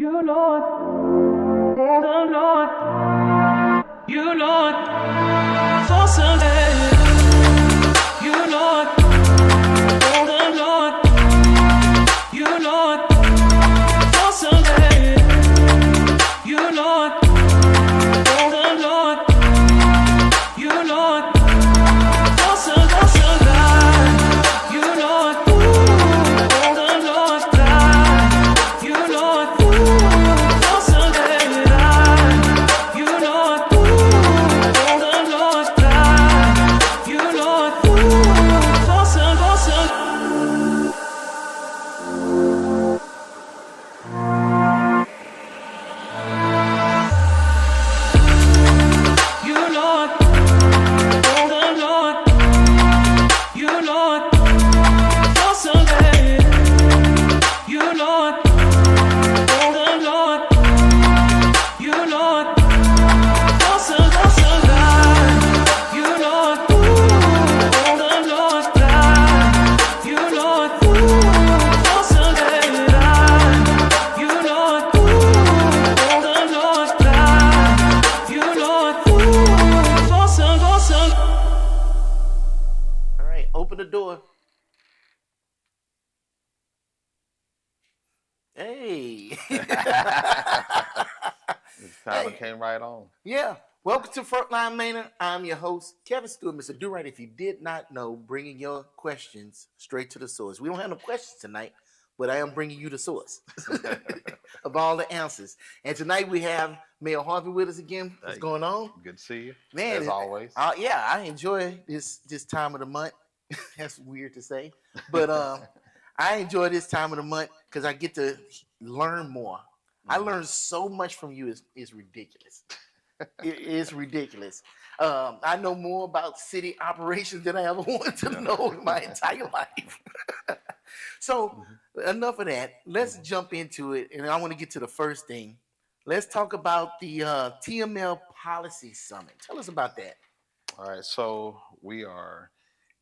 You Lord, the Lord, you Lord, for Sunday. You Lord, the Lord, you Lord, for Sunday. You Lord, the Lord, you Lord, for Sunday. You Lord, the Lord, you Lord, for Sunday. You Lord, the Lord, you Lord, for Sunday. You Lord, the Lord, you Lord, for Sunday. You Lord, the Lord, you Lord, for Sunday. You Lord, the Lord, you Lord, for Sunday. You Lord, the Lord, you Lord, for Sunday. All right, open the door. Hey. This time Hey. it came right on. Yeah. Welcome to Frontline Manor. I'm your host, Kevin Stewart, Mr. Durant. If you did not know, bringing your questions straight to the source. We don't have no questions tonight, but I am bringing you the source of all the answers. And tonight we have Mayor Harvey with us again. What's Hey. going on? Good to see you, Man, as always. yeah, I enjoy this time of the month. That's weird to say, but I enjoy this time of the month because I get to learn more. I learned so much from you. It's ridiculous. It is ridiculous. I know more about city operations than I ever wanted to know in my entire life. So enough of that. Let's jump into it, and I want to get to the first thing. Let's talk about the TML Policy Summit. Tell us about that. All right, so we are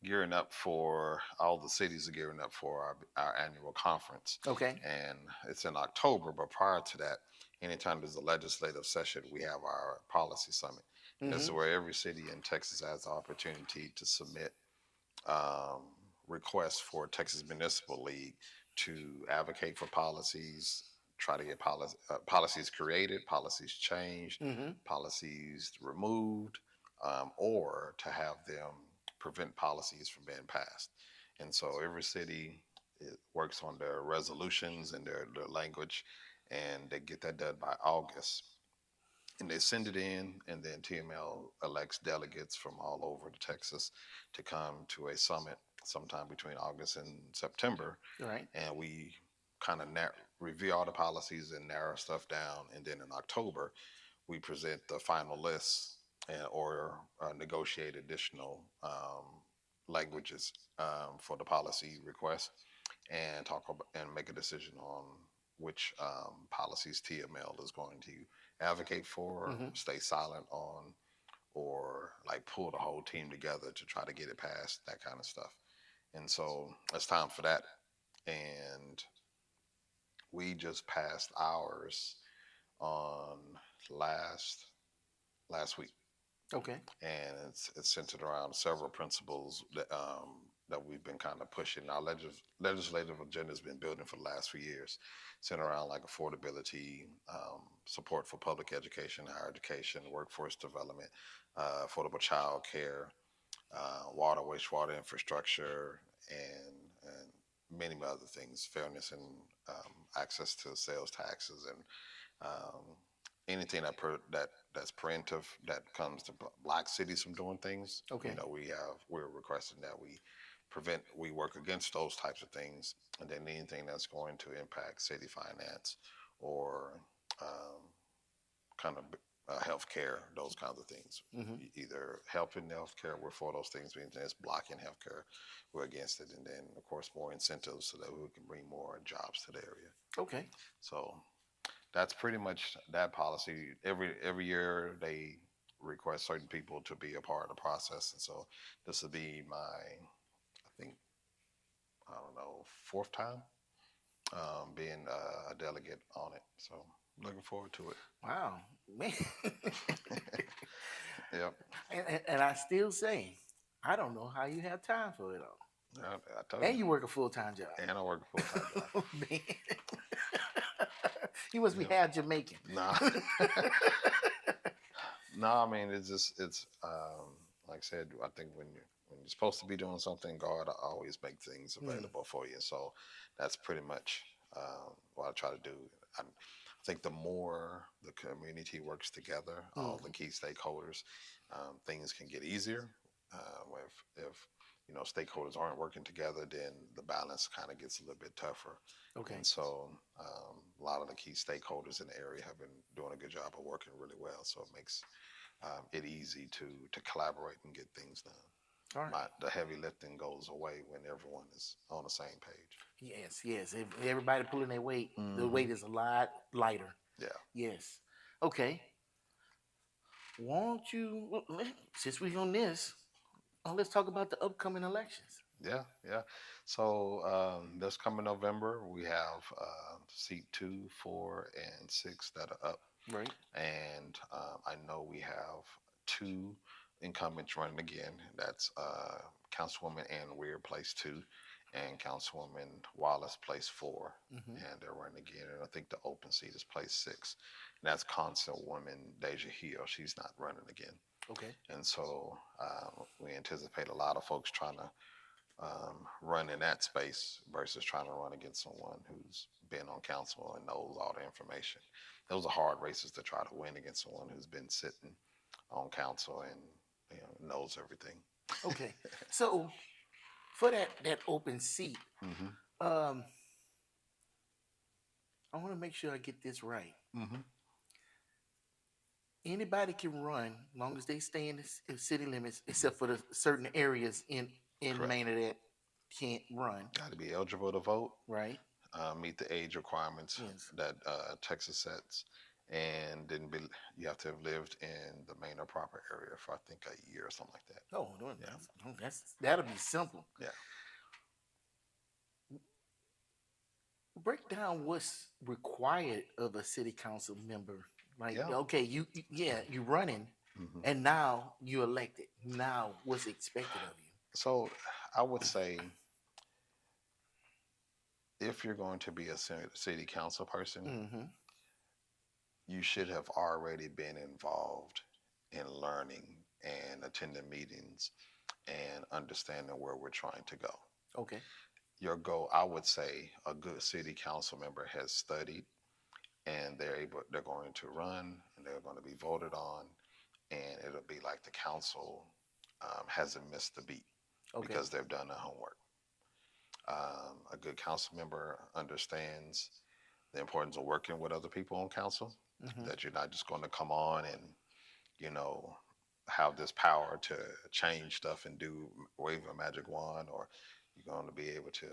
gearing up for, all the cities are gearing up for our annual conference. Okay. And it's in October, but prior to that, anytime there's a legislative session, we have our policy summit. And this is where every city in Texas has the opportunity to submit requests for Texas Municipal League to advocate for policies, try to get policies created, policies changed, policies removed, or to have them prevent policies from being passed. And so every city works on their resolutions and their language, and they get that done by August. And they send it in, and then TML elects delegates from all over Texas to come to a summit sometime between August and September. Right. And we kind of review all the policies and narrow stuff down. And then in October, we present the final list or negotiate additional languages for the policy request and talk about and make a decision on which policies TML is going to advocate for, stay silent on, or like pull the whole team together to try to get it passed, that kind of stuff. And so it's time for that. And we just passed ours on last week. Okay. And it's centered around several principles that we've been kind of pushing. Our legislative agenda has been building for the last few years, centered around like affordability, support for public education, higher education, workforce development, affordable child care, water, wastewater infrastructure, and many other things, fairness and access to sales taxes, and anything that's preemptive that comes to block cities from doing things. Okay. You know, we're requesting that we work against those types of things, and then anything that's going to impact city finance or kind of healthcare, those kinds of things. Either helping healthcare, we're for those things. Anything that's blocking healthcare, we're against it. And then, of course, more incentives so that we can bring more jobs to the area. Okay. So that's pretty much that policy. Every year they request certain people to be a part of the process, and so this will be my, I think, I don't know, fourth time being a delegate on it. So Looking forward to it. Wow, man. Yep. And I still say, I don't know how you have time for it all. I told And you. you work a full time job. And I work a full time job. Oh, man. You must be Yep. half Jamaican. Nah. No, I mean it's like I said, I think when you're supposed to be doing something, God always make things Mm, available for you. So that's pretty much what I try to do. I think the more the community works together, all the mm. key stakeholders, things can get easier. If stakeholders aren't working together, then the balance kind of gets a little bit tougher. Okay. And so a lot of the key stakeholders in the area have been doing a good job of working really well. So it makes it easy to collaborate and get things done. All right. The heavy lifting goes away when everyone is on the same page. Yes, yes. If everybody pulling their weight, the Hmm. weight is a lot lighter. Yeah, Yes. Okay. Won't you, since we on this, let's talk about the upcoming elections. yeah, yeah. So this coming November, we have seat 2, 4, and 6 that are up, Right. and I know we have two incumbents running again. That's Councilwoman Ann Weir, place 2, and Councilwoman Wallace, place 4, Hmm. and they're running again. And I think the open seat is place 6, and that's Councilwoman Deja Hill. She's not running again, Okay. and so we anticipate a lot of folks trying to run in that space versus trying to run against someone who's been on council and knows all the information. Those are hard races to try to win against someone who's been sitting on council and knows everything. Okay. So for that open seat, Hmm. um, I want to make sure I get this right. Hmm. Anybody can run, long as they stay in the city limits, except for the certain areas in Correct. Maine that can't run. Got to be eligible to vote, Right. meet the age requirements Yes. that Texas sets, and then you have to have lived in the Manor proper area for I think a year or something like that. Oh, no, Yeah, that'll be simple. yeah, Break down what's required of a city council member. Like, yeah. okay, yeah, you running, Hmm. and now you elected. Now, what's expected of So I would say if you're going to be a city council person, you? Mm-hmm. you should have already been involved in learning and attending meetings and understanding where we're trying to go. Okay. Your goal, I would say, a good city council member has studied and they're going to run and they're going to be voted on, and it'll be like the council hasn't missed a beat Okay. because they've done their homework. A good council member understands the importance of working with other people on council, Mm-hmm. that you're not just going to come on and, you know, have this power to change stuff and wave a magic wand, or you're going to be able to,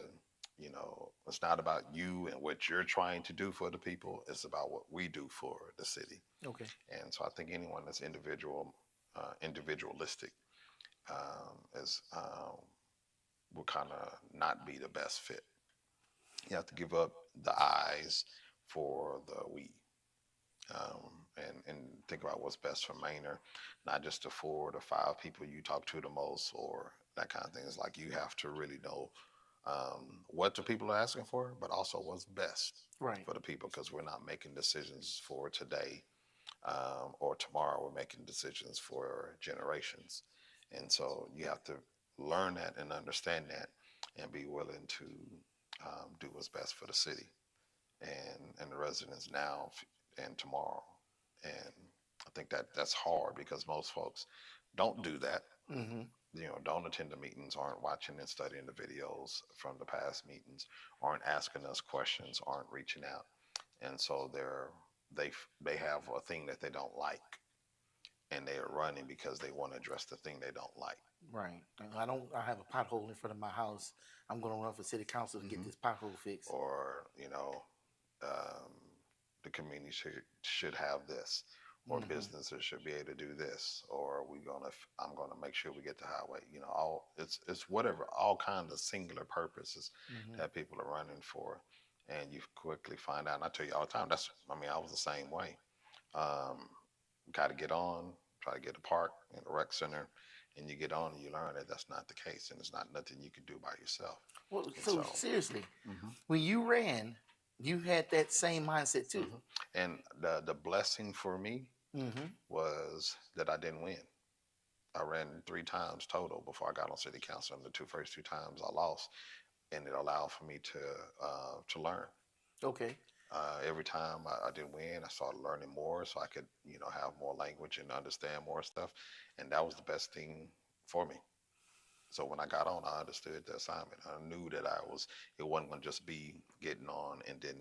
it's not about you and what you're trying to do for the people. It's about what we do for the city. Okay. And so I think anyone that's individualistic is will kind of not be the best fit. You have to give up the eyes for the we, and think about what's best for Maynard, not just the 4 to 5 people you talk to the most or that kind of thing. It's like you have to really know what the people are asking for, but also what's best Right. for the people, because we're not making decisions for today or tomorrow. We're making decisions for generations. And so you have to learn that and understand that and be willing to do what's best for the city and the residents now and tomorrow. And I think that's hard because most folks don't do that. Mm-hmm. Don't attend the meetings, aren't watching and studying the videos from the past meetings, aren't asking us questions, aren't reaching out, and so they have a thing that they don't like, and they are running because they want to address the thing they don't like. Right. I don't. I have a pothole in front of my house. I'm gonna run for city council to get Hmm. this pothole fixed. Or um, the community should have this, or Mm-hmm. businesses should be able to do this, or I'm gonna make sure we get the highway. All it's whatever, all kinds of singular purposes Mm-hmm. that people are running for, and you quickly find out. And I tell you all the time, I was the same way. Um, Got to get on, try to get a park in a rec center, and you get on and you learn that that's not the case, and it's not nothing you can do by yourself. Well, And so so, seriously, hmm when you ran, you had that same mindset too. hmm and the blessing for me Mm-hmm. was that I didn't win. I ran 3 times total before I got on city council, and the first two times I lost, and it allowed for me to learn. Okay. Every time I didn't win, I started learning more, so I could have more language and understand more stuff, and that was the best thing for me. So when I got on, I understood the assignment. I knew that it wasn't going to just be getting on and then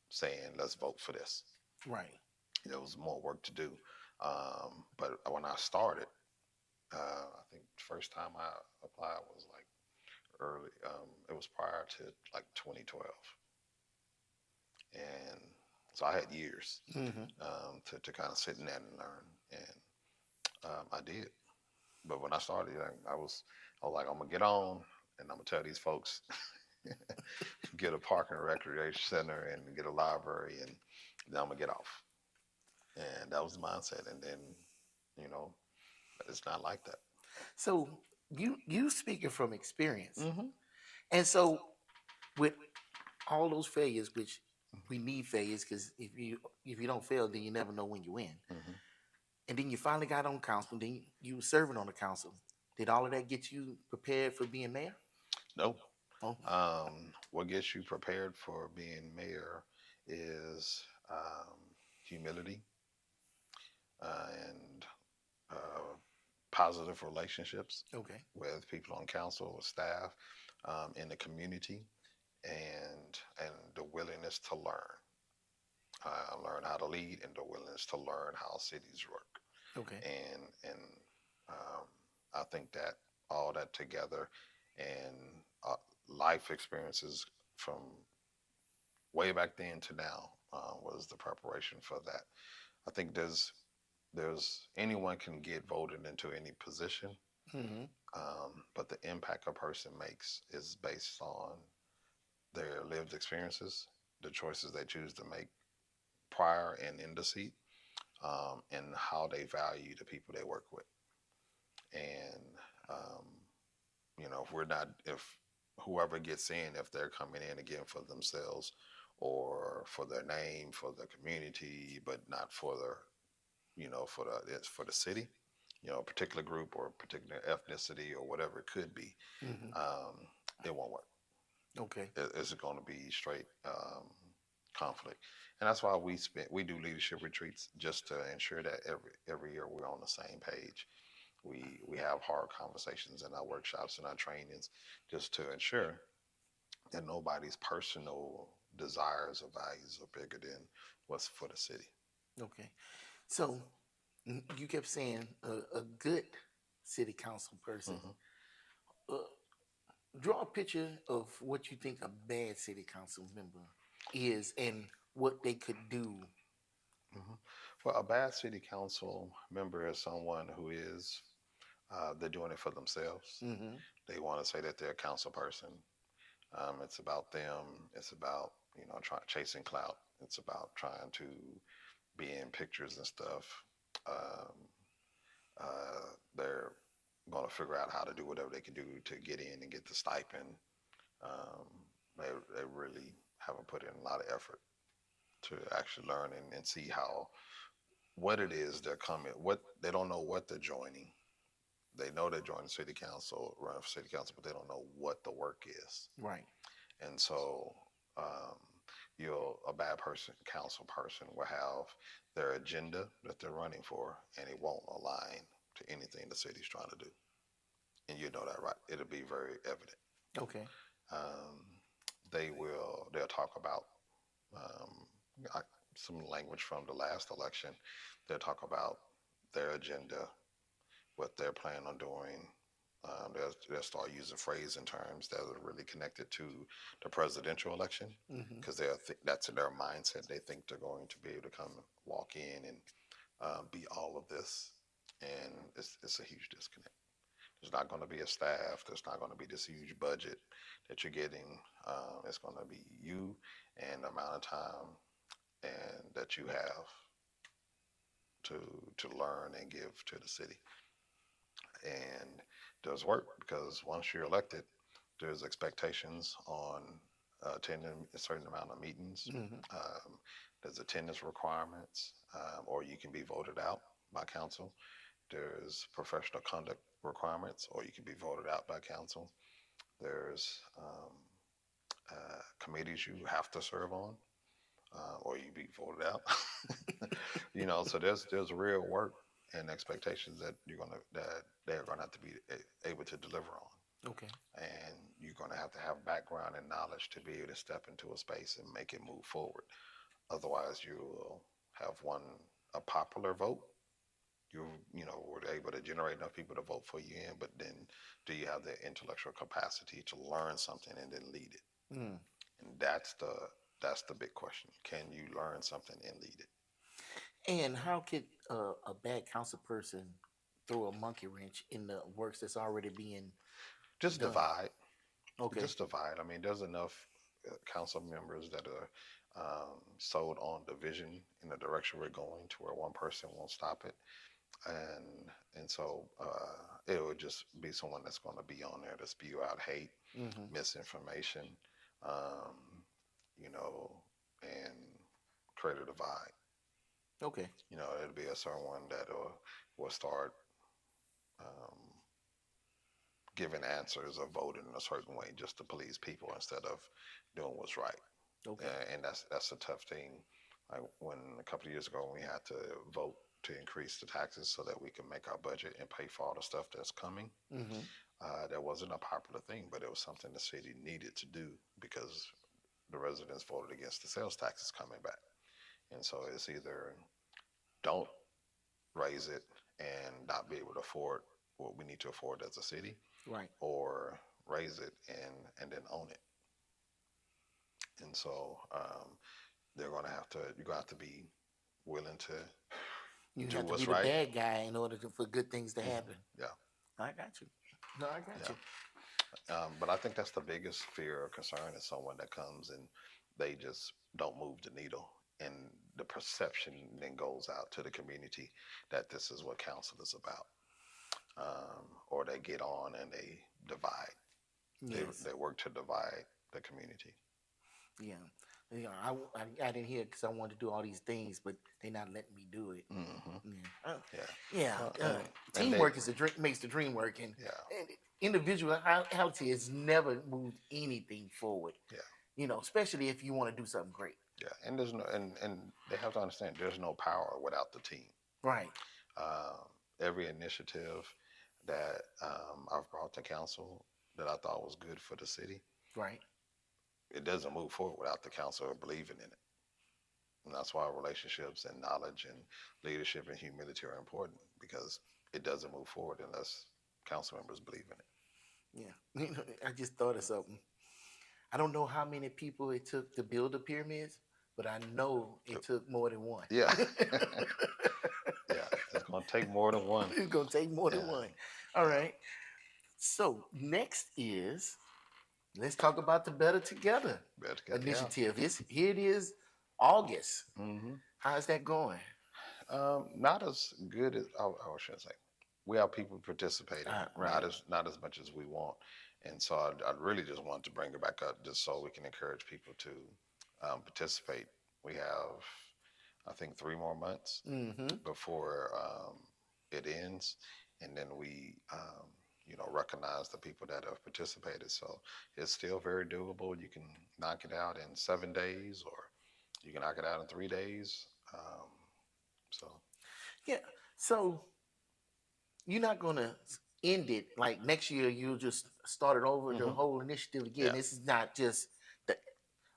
saying, let's vote for this. Right. There was more work to do. But when I started, I think the first time I applied was like early, it was prior to like 2012. And so I had years Mm-hmm. to kind of sit in that and learn. And I did. But when I started, I was like, I'm going to get on and I'm going to tell these folks get a park and recreation center and get a library, and then I'm gonna get off. And that was the mindset. And then, you know, it's not like that. So you speaking from experience, Hmm and so with all those failures, which we need failures because if you don't fail, then you never know when you win. hmm And then you finally got on council. Then you were serving on the council. Did all of that get you prepared for being mayor? No. Oh, What gets you prepared for being mayor is humility and uh, positive relationships okay. with people on council, with staff, in the community, and the willingness to learn. Learn how to lead and the willingness to learn how cities work. Okay. And um, I think that all that together and life experiences from way back then to now was the preparation for that. I think there's anyone can get voted into any position, Mm-hmm. but the impact a person makes is based on their lived experiences, the choices they choose to make prior and in the seat, and how they value the people they work with. And um, if whoever gets in, if they're coming in again for themselves or for their name, for the community, but not for for the city, a particular group or a particular ethnicity or whatever it could be, Mm-hmm. um, it won't work. Okay. It's going to be straight conflict, and that's why we do leadership retreats just to ensure that every year we're on the same page. We have hard conversations in our workshops and our trainings just to ensure that nobody's personal desires or values are bigger than what's for the city. Okay. So you kept saying a good city council person. Hmm Uh, draw a picture of what you think a bad city council member is and what they could do. hmm Well, a bad city council member is someone who is they're doing it for themselves. Mm-hmm. They want to say that they're a council person. It's about them. It's about chasing clout. It's about trying to be in pictures and stuff. Um, they're going to figure out how to do whatever they can do to get in and get the stipend. Um, they really haven't put in a lot of effort to actually learn and see what it is they're coming. What they don't know what they're joining. They know they're joining city council, running for city council, but they don't know what the work is. Right. And so, um, a bad person, council person, will have their agenda that they're running for, and it won't align to anything the city's trying to do. And you know that, right? It'll be very evident. Okay. Um, they'll talk about um, I- some language from the last election. They'll talk about their agenda, what they're planning on doing. They'll start using phrases and terms that are really connected to the presidential election Mm-hmm. because that's in their mindset. They think they're going to be able to come walk in and be all of this, and it's a huge disconnect. There's not going to be a staff. There's not going to be this huge budget that you're getting. It's going to be you and the amount of time and that you have to to learn and give to the city. And it does work because once you're elected, there's expectations on attending a certain amount of meetings. Hmm. There's attendance requirements, or you can be voted out by council. There's professional conduct requirements, or you can be voted out by council. There's committees you have to serve on, or you be voted out. So there's real work and expectations that they're gonna have to be able to deliver on, Okay. and you're gonna have to have background and knowledge to be able to step into a space and make it move forward. Otherwise, you will have one a popular vote. Were able to generate enough people to vote for you in, but then do you have the intellectual capacity to learn something and then lead it? Mm. And that's the big question. Can you learn something and lead it? And how could a bad council person throw a monkey wrench in the works that's already being Just done? divide. Okay. Just divide. I mean, there's enough council members that are sold on the vision in the direction we're going to where one person won't stop it, and so it would just be someone that's going to be on there to spew out hate, Hmm. misinformation, um, you know, and create a divide. Okay. It'll be a certain one that will start um, giving answers or voting in a certain way just to please people instead of doing what's right. Okay. And that's a tough thing. Like when a couple of years ago, we had to vote to increase the taxes so that we can make our budget and pay for all the stuff that's coming. Hmm. That wasn't a popular thing, but it was something the city needed to do because the residents voted against the sales taxes coming back. And so it's either don't raise it and not be able to afford what we need to afford as a city, Right. or raise it and then own it. And so you're gonna have to be willing to You do have to be what's the right. bad guy in order for good things to Mhm. happen. Yeah, I got you. No, I got yeah. you. But I think that's the biggest fear or concern is someone that comes and they just don't move the needle, and the perception then goes out to the community that this is what council is about, or they get on and they divide. They Yes. they work to divide the community. Yeah. I didn't hear because I wanted to do all these things, but they're not letting me do it. Hmm. Yeah. Yeah. Yeah. Well, and they Teamwork is the dream, makes the dream work, yeah, and individuality has never moved anything forward. yeah. Especially if you want to do something great. Yeah, and there's no, and they have to understand there's no power without the team. Right. Um, every initiative that I've brought to council that I thought was good for the city, Right. it doesn't move forward without the council believing in it. And that's why relationships and knowledge and leadership and humility are important because it doesn't move forward unless council members believe in it. Yeah. I just thought of something. I don't know how many people it took to build the pyramids, but I know it took more than one. Yeah, yeah. It's gonna take more than one. It's gonna take more than Yeah, one. All yeah. right. So next is let's talk about the Better Together Better together. Yeah. initiative. Here it is, August. Hmm. How's that going? Not as good as I shouldn't say. We have people participating, Right. not as much as we want, and so I really just wanted to bring it back up just so we can encourage people to participate. We have, I think, 3 more months Mm-hmm. before it ends, and then we recognize the people that have participated. So it's still very doable. You can knock it out in 7 days, or you can knock it out in 3 days. So. Yeah. So you're not gonna end it like next year. You'll just start it over the Hmm. whole initiative again. Yeah. This is not just the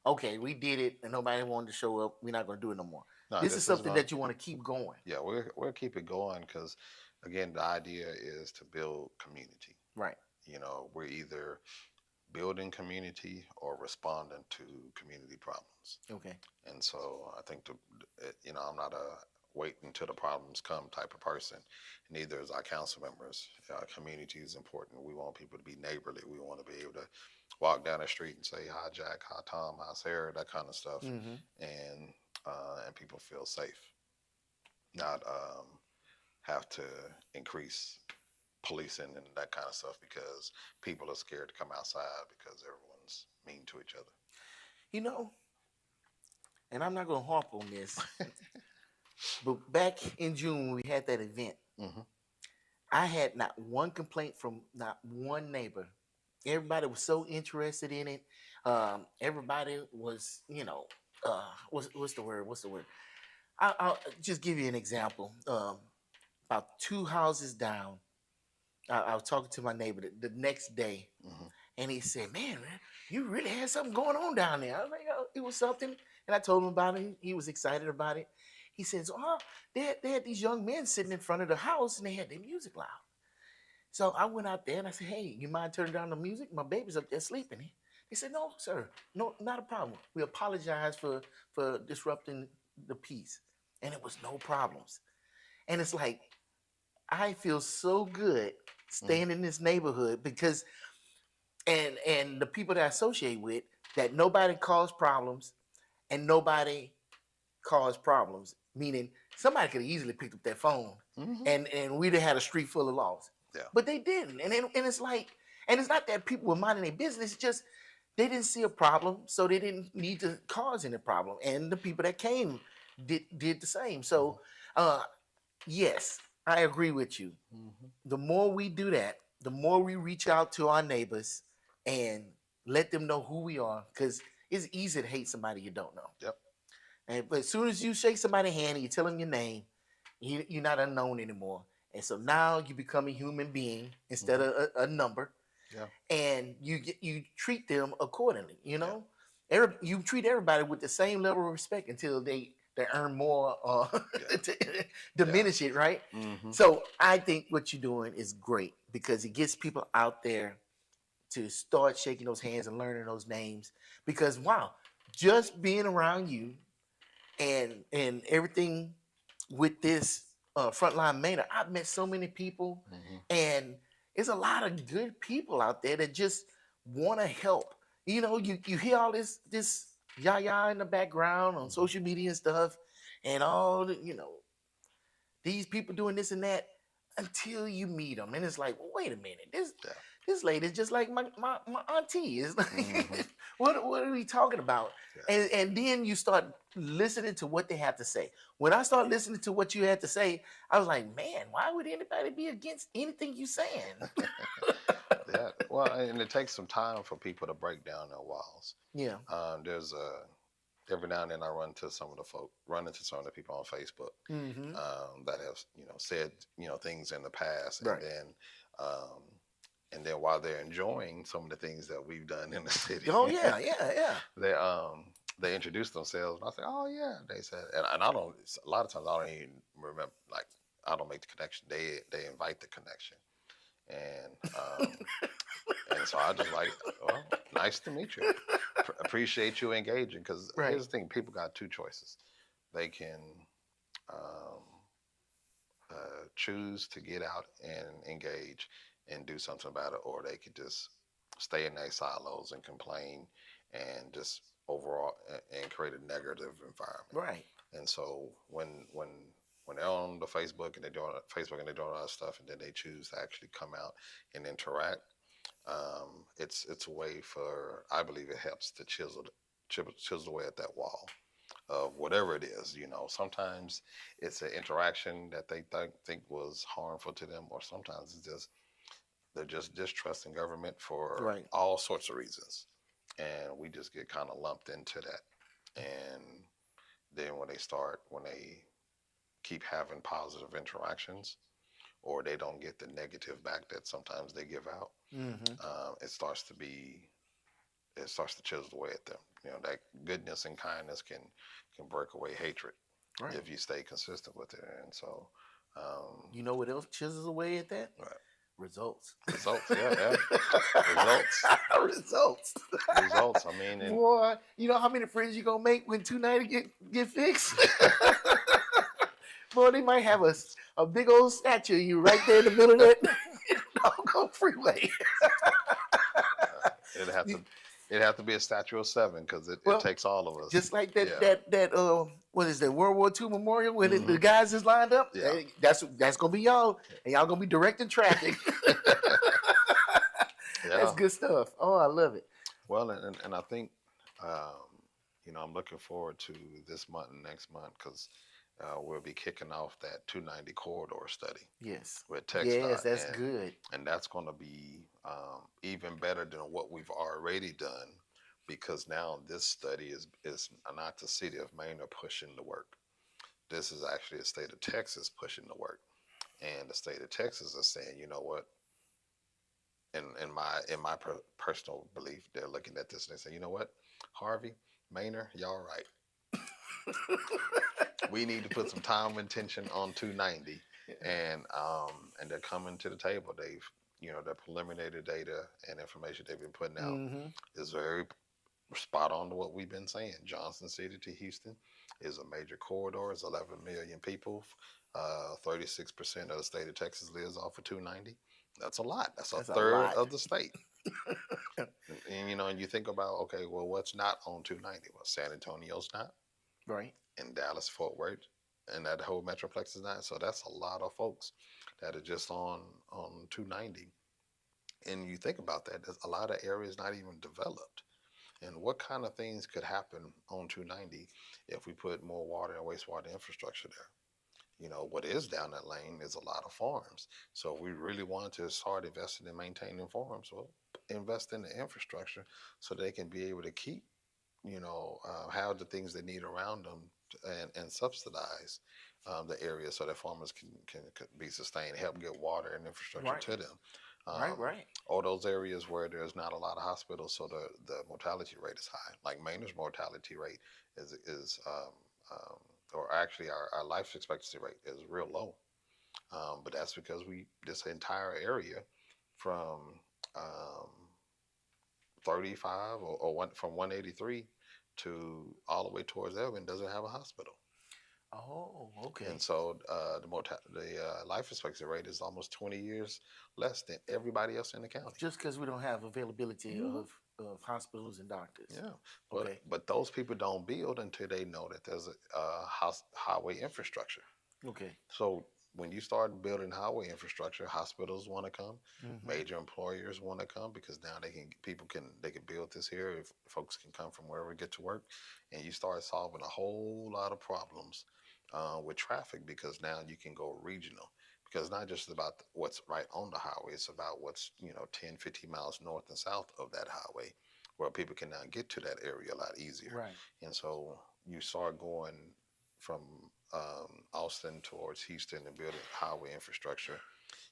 okay. We did it and nobody wanted to show up. We're not gonna do it no more. No, This is this is something going. that you want to keep going. Yeah, we'll keep it going because, again, the idea is to build community. Right. We're either building community or responding to community problems. Okay. And so I think I'm not a wait until the problems come type of person. Neither is our council members. Community is important. We want people to be neighborly. We want to be able to walk down the street and say, "Hi, Jack. Hi, Tom. Hi, Sarah." That kind of stuff, Mm-hmm. and people feel safe. Not have to increase policing and that kind of stuff because people are scared to come outside because everyone's mean to each other. You know, and I'm not gonna harp on this, but back in June when we had that event, Hmm. I had not one complaint from not one neighbor. Everybody was so interested in it. Everybody was, what's the word? What's the word? I'll just give you an example. About two houses down, I was talking to my neighbor the next day, Hmm. and he said, man, you really had something going on down there." I was like, "Oh, it was something." And I told him about it. He was excited about it. He says, "Oh, they had these young men sitting in front of the house, and they had their music loud." So I went out there and I said, "Hey, you mind turning down the music? My baby's up there sleeping." They said, "No, sir, no, not a problem. We apologize for disrupting the peace, and it was no problems." And it's like I feel so good Hmm. staying in this neighborhood because and the people that I associate with, that nobody caused problems and nobody caused problems. Meaning somebody could have easily picked up their phone Hmm. and we'd have had a street full of laws. Yeah. But they didn't. And it's like, and it's not that people were minding their business, it's just they didn't see a problem, so they didn't need to cause any problem. And the people that came did the same. Hmm. So yes, I agree with you. Hmm. The more we do that, the more we reach out to our neighbors and let them know who we are, because it's easy to hate somebody you don't know. Yep. But as soon as you shake somebody's hand and you tell them your name, you're not unknown anymore. And so now you become a human being instead Hmm. of a number, Yeah. and you treat them accordingly. Yeah. You treat everybody with the same level of respect until they earn more Yeah. to Yeah. diminish it, right? Hmm. So I think what you're doing is great because it gets people out there to start shaking those hands and learning those names. Because wow, just being around you and everything with this frontline Manor, I've met so many people, Hmm. and there's a lot of good people out there that just want to help. You hear all this yah in the background on Hmm. social media and stuff, and all these people doing this and that until you meet them, and it's like, well, wait a minute, Yeah. this lady is just like my auntie. It's Hmm. like, what are we talking about? Yeah. And then you start listening to what they have to say. When I start listening to what you had to say, I was like, man, why would anybody be against anything you saying? Yeah. Well, and it takes some time for people to break down their walls. Yeah. There's every now and then I run into some of the people on Facebook Mm-hmm. that have said things in the past, Right. um, and then while they're enjoying some of the things that we've done in the city, Oh yeah, yeah, yeah. they introduce themselves, and I say, "Oh yeah," they said, and I don't. A lot of times I don't even remember. Like I don't make the connection. They invite the connection, and and so I just like, well, nice to meet you. Appreciate you engaging. Because Right. here's the thing: people got two choices. They can um, choose to get out and engage and do something about it, or they could just stay in their silos and complain and just overall and create a negative environment. Right. And so when they're on the Facebook and they're doing all that stuff, and then they choose to actually come out and interact, it's a way for, I believe it helps to chisel away at that wall of whatever it is. Sometimes it's an interaction that they think was harmful to them, or sometimes it's just they're just distrusting government for Right. all sorts of reasons, and we just get kind of lumped into that. And then when they keep having positive interactions, or they don't get the negative back that sometimes they give out, Mm-hmm. it starts to chisel away at them. That goodness and kindness can break away hatred Right. if you stay consistent with it. And so, You know what else chisels away at that? right. Results. Results, yeah, results, Results. results. I mean, and Boy, you know how many friends you gonna make when 290 get fixed? Boy, they might have a big old statue of you right there in the middle of that doggone freeway. It'd have You- to it'd have to be a statue of seven because it well, takes all of us. just like Yeah. that what is that World War II memorial where the Hmm. guys is lined up. Yeah. That's gonna be y'all, and y'all gonna be directing traffic. That's Yeah. good stuff. Oh, I love it. Well, and I think, um, I'm looking forward to this month and next month because we'll be kicking off that 290 corridor study Yes, with yes, TechStot, that's good. and that's going to be even better than what we've already done because now this study is not the city of Maine are pushing the work. This is actually the state of Texas pushing the work, and the state of Texas is saying, you know what? In my personal belief, they're looking at this and they say, you know what, Harvey, Manor, y'all right. We need to put some time and attention on 290, and they're coming to the table. They've the preliminary data and information they've been putting out Mm-hmm. is very spot on to what we've been saying. Johnson City to Houston is a major corridor. It's 11 million people. 36% of the state of Texas lives off of 290. That's a lot. That's a That's a third lot. of the state. And you think about, okay, well, what's not on 290? Well, San Antonio's not, Right. and Dallas, Fort Worth, and that whole metroplex is not. So that's a lot of folks that are just on 290. And you think about that, there's a lot of areas not even developed. And what kind of things could happen on 290 if we put more water and wastewater infrastructure there? What is down that lane is a lot of farms. So if we really want to start investing in maintaining farms, well, invest in the infrastructure so they can be able to keep, have the things they need around them and subsidize the area so that farmers can be sustained, help get water and infrastructure Right. to them. Right. Um, Right. or those areas where there's not a lot of hospitals, so the mortality rate is high. Like Maynard's mortality rate is or actually our life expectancy rate is real low. But that's because this entire area from um, 35 from 183 to all the way towards Elgin doesn't have a hospital. Oh, okay. And so the life expectancy rate is almost 20 years less than everybody else in the county. Just because we don't have availability Mhm. of hospitals and doctors. Yeah, but Okay. but those people don't build until they know that there's a highway infrastructure. Okay. So when you start building highway infrastructure, hospitals want to come, Mm-hmm. major employers want to come because now they can build this here if folks can come from wherever get to work, and you start solving a whole lot of problems with traffic because now you can go regional. Because it's not just about what's right on the highway, it's about what's 10, 15 miles north and south of that highway, where people can now get to that area a lot easier. Right. And so you start going from Austin towards Houston and building highway infrastructure,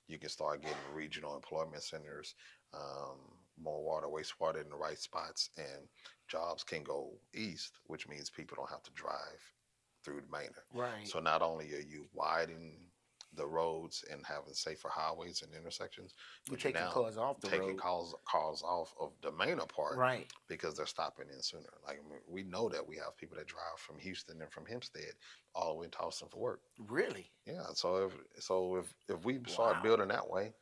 you can start getting regional employment centers, um, more water, wastewater in the right spots, and jobs can go east, which means people don't have to drive through Manor. Right. So not only are you widening the roads and having safer highways and intersections, You're but you're taking now cars off the taking road. cars off of the Manor part Right. because they're stopping in sooner. Like I mean, we know that we have people that drive from Houston and from Hempstead all the way to Austin for work. Really? Yeah. So if we start Wow. building that way,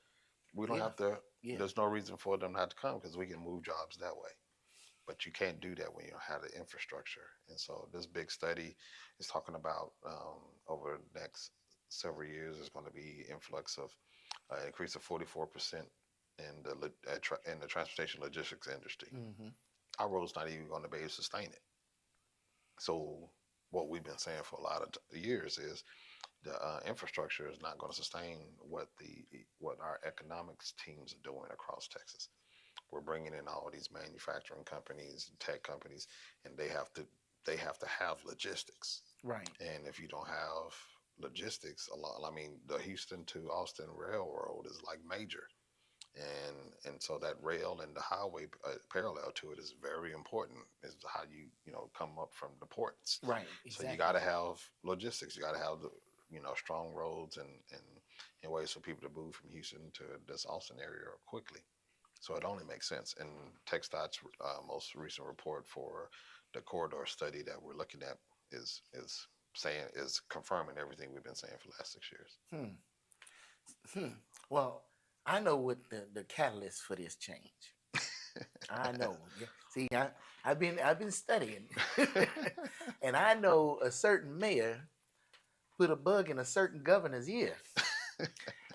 we don't Yeah. have to. Yeah. There's no reason for them not to come because we can move jobs that way. But you can't do that when you don't have the infrastructure. And so this big study is talking about over the next several years is going to be influx of increase of 44% in in the transportation logistics industry. Mm-hmm. Our road's not even going to be able to sustain it. So what we've been saying for a lot of years is the infrastructure is not going to sustain what our economics teams are doing across Texas. We're bringing in all these manufacturing companies, tech companies, and they have to have logistics. Right. And if you don't have logistics, a lot. I mean, the Houston to Austin railroad is like major, and so that rail and the highway parallel to it is very important. Is how you come up from the ports. Right. So you Exactly. got to have logistics. You got to have the strong roads and ways for people to move from Houston to this Austin area quickly. So it only makes sense. And TechStat's most recent report for the corridor study that we're looking at is saying is confirming everything we've been saying for the last 6 years. Hmm. Well, I know what the catalyst for this change. I know. Yeah. See, I've been studying, and I know a certain mayor put a bug in a certain governor's ear,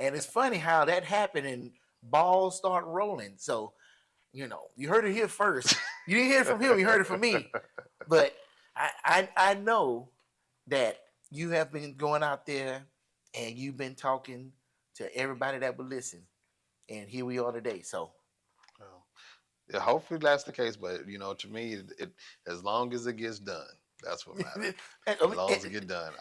and it's funny how that happened and balls start rolling. So you heard it here first. You didn't hear it from him. You heard it from me. But I know that you have been going out there and you've been talking to everybody that would listen, and here we are today. So Well, yeah, hopefully that's the case. But to me, as long as it gets done, that's what matters. As long as it get done,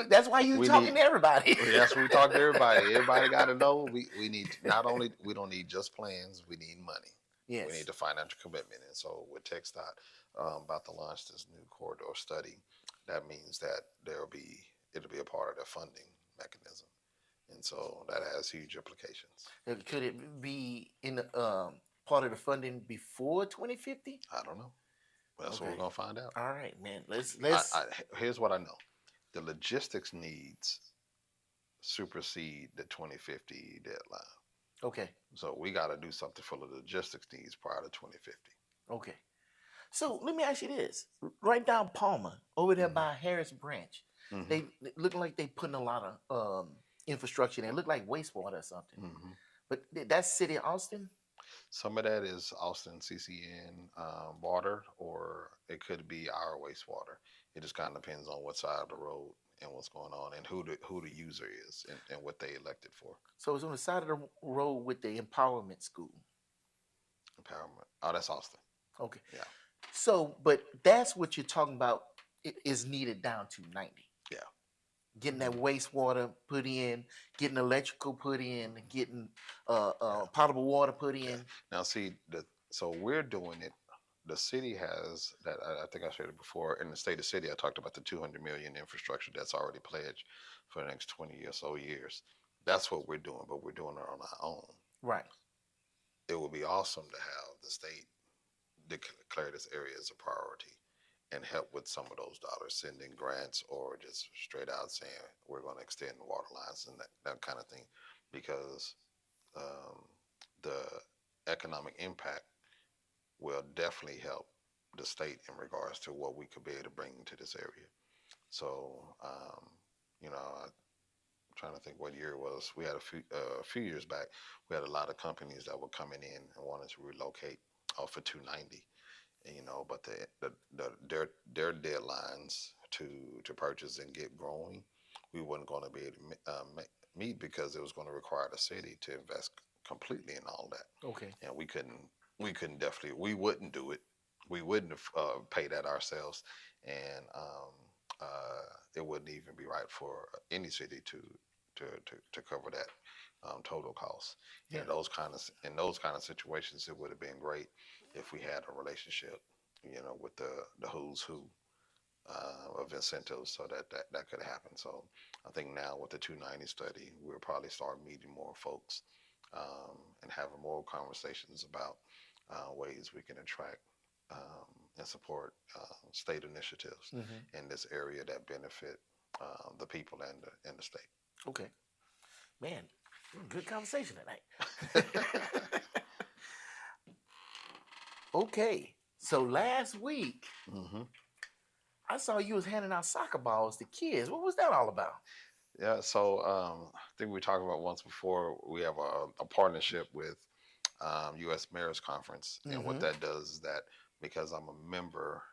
that's why you we talking need. to everybody. That's what we talk to everybody. Everybody got to know we need not only we don't need just plans. We need money. We Yes. need the financial commitment. And so with TechStot about to launch this new corridor study, that means that it'll be a part of their funding mechanism. And so that has huge implications. Could it be in the part of the funding before 2050? I don't know. That's what we're Okay. gonna find out. All right, man. Let's Here's what I know: the logistics needs supersede the 2050 deadline. Okay. So we got to do something for the logistics needs prior to 2050. Okay. So let me ask you this: right down Palmer, over there Mhm. by Harris Branch, Mhm. they look like they putting a lot of infrastructure there. It look like wastewater or something. Mhm. But that's City of Austin. Some of that is Austin CCN water, or it could be our wastewater. It just kind of depends on what side of the road and what's going on, and who the user is, and what they elected for. So it's on the side of the road with the Empowerment School. Empowerment. Oh, that's Austin. Okay. Yeah. So, but that's what you're talking about. It is needed down to 90. Yeah. Getting that wastewater put in, getting electrical put in, getting Yeah. potable water put Yeah. in. Now, see, so we're doing it. The city has that. I think I said it before. In the state of city, I talked about the 200 million infrastructure that's already pledged for the next 20 or so years. That's what we're doing, but we're doing it on our own. Right. It would be awesome to have the state declare this area as a priority and help with some of those dollars, sending grants or just straight out saying we're going to extend the water lines and that kind of thing, because um, the economic impact will definitely help the state in regards to what we could be able to bring to this area. So, I'm trying to think what year it was. We had a few years back, we had a lot of companies that were coming in and wanted to relocate off of 290. But their deadlines to purchase and get growing, we weren't going to be able to meet, because it was going to require the city to invest completely in all that, Okay. and we couldn't definitely, we wouldn't do it. We wouldn't pay that ourselves, and it wouldn't even be right for any city to cover that total cost. Yeah. In those kind of situations, it would have been great if we had a relationship, with the who's who of incentives, so that could happen. So I think now with the 290 study, we'll probably start meeting more folks and having more conversations about ways we can attract and support state initiatives Hmm. in this area that benefit the people and the state. Okay. Man, good conversation tonight. Okay. So last week Hmm. I saw you was handing out soccer balls to kids. What was that all about? Yeah, so I think we talked about once before. We have a partnership with U.S. Mayor's Conference, and what Hmm. that does is that, because I'm a member,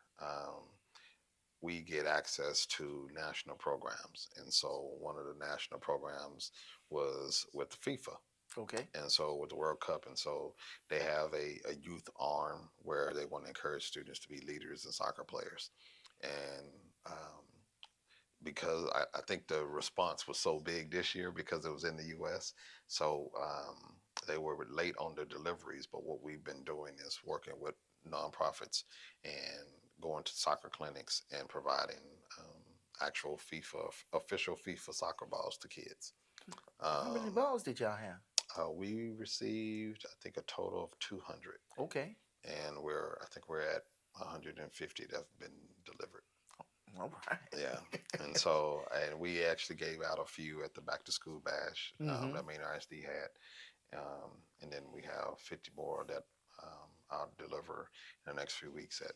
we get access to national programs, and so one of the national programs was with FIFA, Okay. and so with the World Cup, and so they have a youth arm where they want to encourage students to be leaders and soccer players, and because I think the response was so big this year because it was in the U.S. So they were late on their deliveries. But what we've been doing is working with nonprofits and going to soccer clinics and providing actual official FIFA soccer balls to kids. How many Um, balls did y'all have? we received, I think, a total of 200, Okay. and I think we're at 150 that have been delivered. All right. Yeah, and so we actually gave out a few at the back to school bash that Mayor ISD had, and then we have 50 more that I'll deliver in the next few weeks at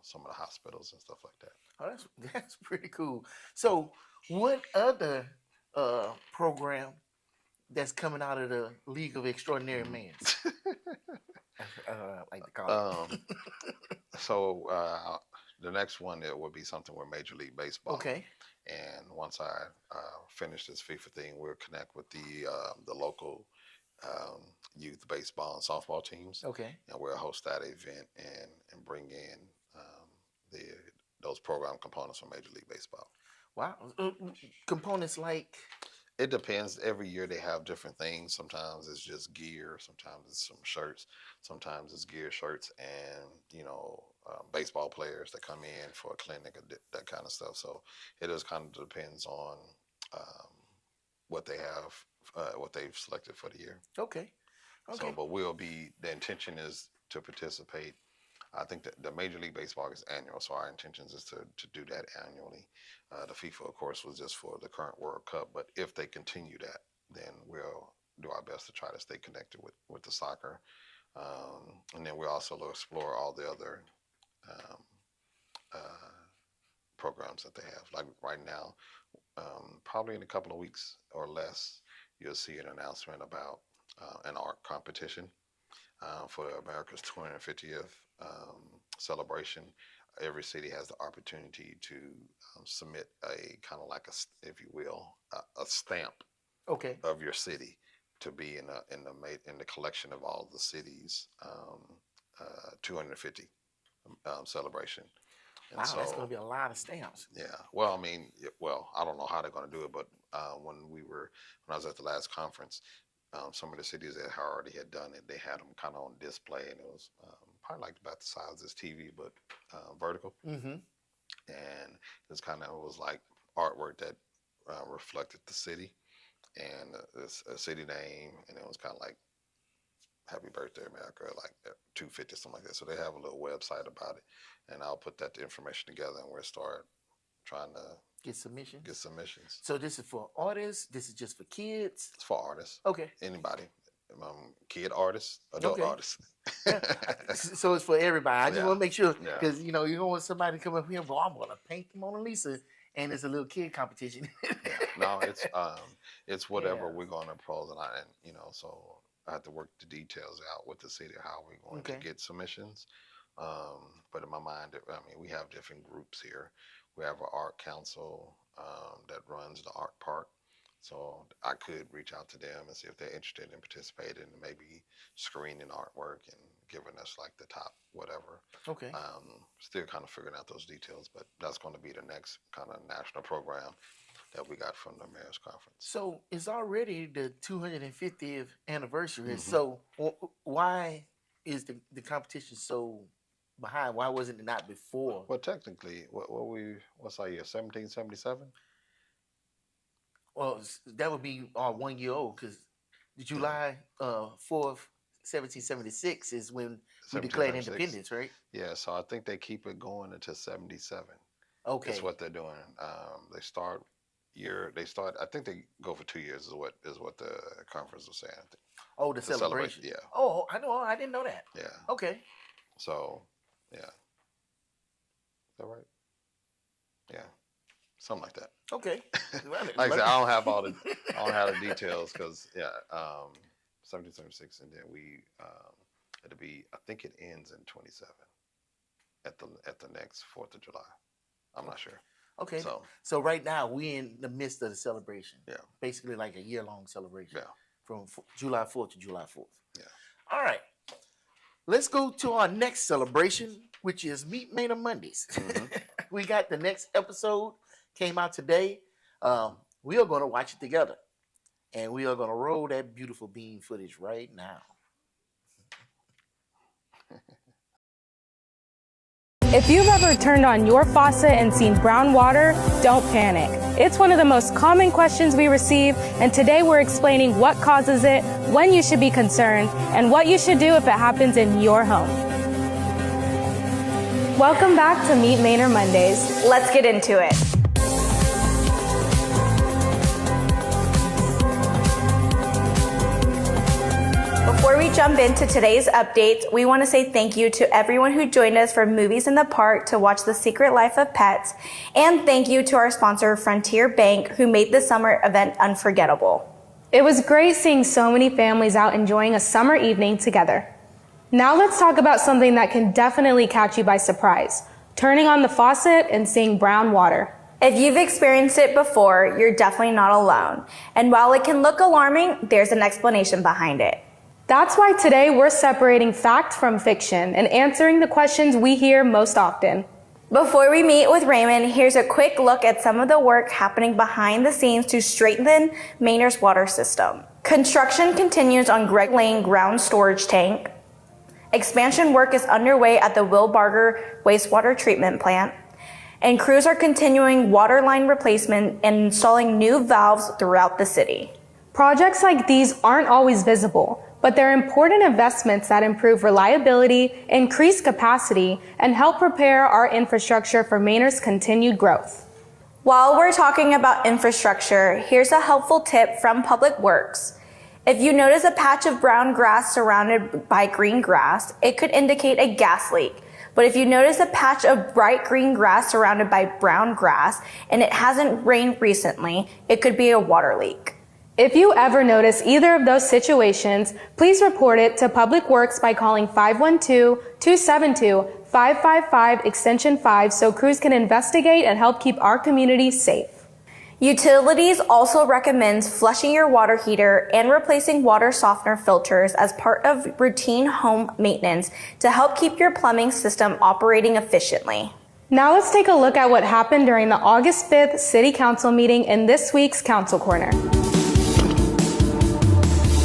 some of the hospitals and stuff like that. Oh, that's pretty cool. So, what other program that's coming out of the League of Extraordinary Men? I like to call it. So the next one it will be something with Major League Baseball. Okay. And once I finish this FIFA thing, we'll connect with the local youth baseball and softball teams. Okay. And we'll host that event and bring in those program components from Major League Baseball. Wow. Components like? It depends. Every year they have different things. Sometimes it's just gear. Sometimes it's some shirts. Sometimes it's gear, shirts, and baseball players that come in for a clinic, that kind of stuff. So it just kind of depends on what they have, what they've selected for the year. Okay. So, but the intention is to participate. I think that the Major League Baseball is annual, so our intentions is to do that annually. The FIFA, of course, was just for the current World Cup, but if they continue that, then we'll do our best to try to stay connected with the soccer. And then we also explore all the other programs that they have. Like right now, probably in a couple of weeks or less, you'll see an announcement about an art competition for America's 250th celebration. Every city has the opportunity to submit a kind of like if you will, a stamp of your city to be in the collection of all the cities 250 celebration. And wow, so, that's going to be a lot of stamps. Yeah. Well, I mean, I don't know how they're going to do it, but when I was at the last conference, some of the cities that already had done it, they had them kind of on display, and it was probably like about the size of this TV, but vertical. Mm-hmm. And it was like artwork that reflected the city and a city name, and it was kind of like Happy Birthday America, like 250, something like that. So they have a little website about it, and I'll put that information together, and we'll start trying to get submissions. So this is for artists. This is just for kids. It's for artists. Okay. Anybody, kid artists, adult artists. Yeah. So it's for everybody. I just want to make sure because you don't want somebody to come up here and I'm going to paint the Mona Lisa, and it's a little kid competition. No, it's whatever we're going to propose, and so I have to work the details out with the city how we're going to get submissions. But in my mind, we have different groups here. We have an art council that runs the art park. So I could reach out to them and see if they're interested in participating and maybe screening artwork and giving us like the top whatever. Okay. Still kind of figuring out those details, but that's going to be the next kind of national program that we got from the Mayor's Conference. So it's already the 250th anniversary. Mm-hmm. So why is the competition so behind? Why wasn't it not before? Well, technically, what's our year? 1777. Well, that would be 1 year old because July 4th, 1776 is when we declared independence, right? Yeah, so I think they keep it going until 77. Okay, that's what they're doing. I think they go for 2 years. Is what the conference was saying. I think. Oh, the celebration. Yeah. Oh, I know. I didn't know that. Yeah. Okay. So, yeah. Is that right? Yeah. Something like that. Okay. Like I said, I don't have the details because 1776, and then it'll be. I think it ends in 27 at the next 4th of July. I'm not sure. Okay. So right now we're in the midst of the celebration. Yeah. Basically like a year-long celebration. Yeah. From July 4th to July 4th. Yeah. All right. Let's go to our next celebration, which is Meet Mayor Mondays. Mm-hmm. We got the next episode came out today. We are going to watch it together, and we are going to roll that beautiful bean footage right now. If you've ever turned on your faucet and seen brown water, don't panic. It's one of the most common questions we receive, and today we're explaining what causes it, when you should be concerned, and what you should do if it happens in your home. Welcome back to Meet Manor Mondays. Let's get into it. Before we jump into today's updates, we want to say thank you to everyone who joined us for Movies in the Park to watch The Secret Life of Pets, and thank you to our sponsor, Frontier Bank, who made the summer event unforgettable. It was great seeing so many families out enjoying a summer evening together. Now let's talk about something that can definitely catch you by surprise: turning on the faucet and seeing brown water. If you've experienced it before, you're definitely not alone. And while it can look alarming, there's an explanation behind it. That's why today we're separating fact from fiction and answering the questions we hear most often. Before we meet with Raymond, here's a quick look at some of the work happening behind the scenes to strengthen Manor's water system. Construction continues on Greg Lane ground storage tank. Expansion work is underway at the Will Barger wastewater treatment plant. And crews are continuing water line replacement and installing new valves throughout the city. Projects like these aren't always visible, but they're important investments that improve reliability, increase capacity, and help prepare our infrastructure for Manor's continued growth. While we're talking about infrastructure, here's a helpful tip from Public Works. If you notice a patch of brown grass surrounded by green grass, it could indicate a gas leak. But if you notice a patch of bright green grass surrounded by brown grass and it hasn't rained recently, it could be a water leak. If you ever notice either of those situations, please report it to Public Works by calling 512-272-555 extension 5 so crews can investigate and help keep our community safe. Utilities also recommends flushing your water heater and replacing water softener filters as part of routine home maintenance to help keep your plumbing system operating efficiently. Now let's take a look at what happened during the August 5th City Council meeting in this week's Council Corner.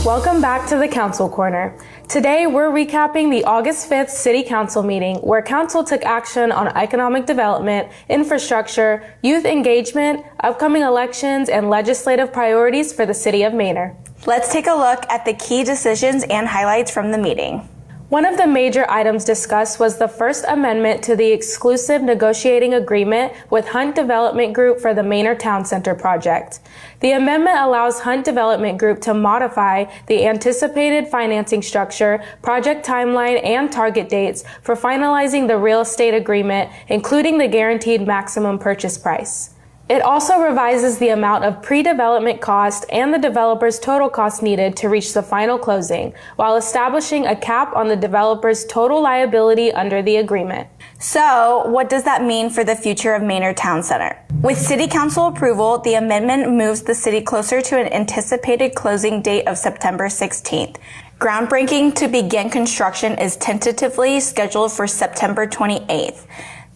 Welcome back to the Council Corner. Today, we're recapping the August 5th City Council meeting where Council took action on economic development, infrastructure, youth engagement, upcoming elections, and legislative priorities for the City of Manor. Let's take a look at the key decisions and highlights from the meeting. One of the major items discussed was the First Amendment to the exclusive negotiating agreement with Hunt Development Group for the Manor Town Center project. The amendment allows Hunt Development Group to modify the anticipated financing structure, project timeline, and target dates for finalizing the real estate agreement, including the guaranteed maximum purchase price. It also revises the amount of pre-development cost and the developer's total cost needed to reach the final closing, while establishing a cap on the developer's total liability under the agreement. So, what does that mean for the future of Manor Town Center? With City Council approval, the amendment moves the city closer to an anticipated closing date of September 16th. Groundbreaking to begin construction is tentatively scheduled for September 28th.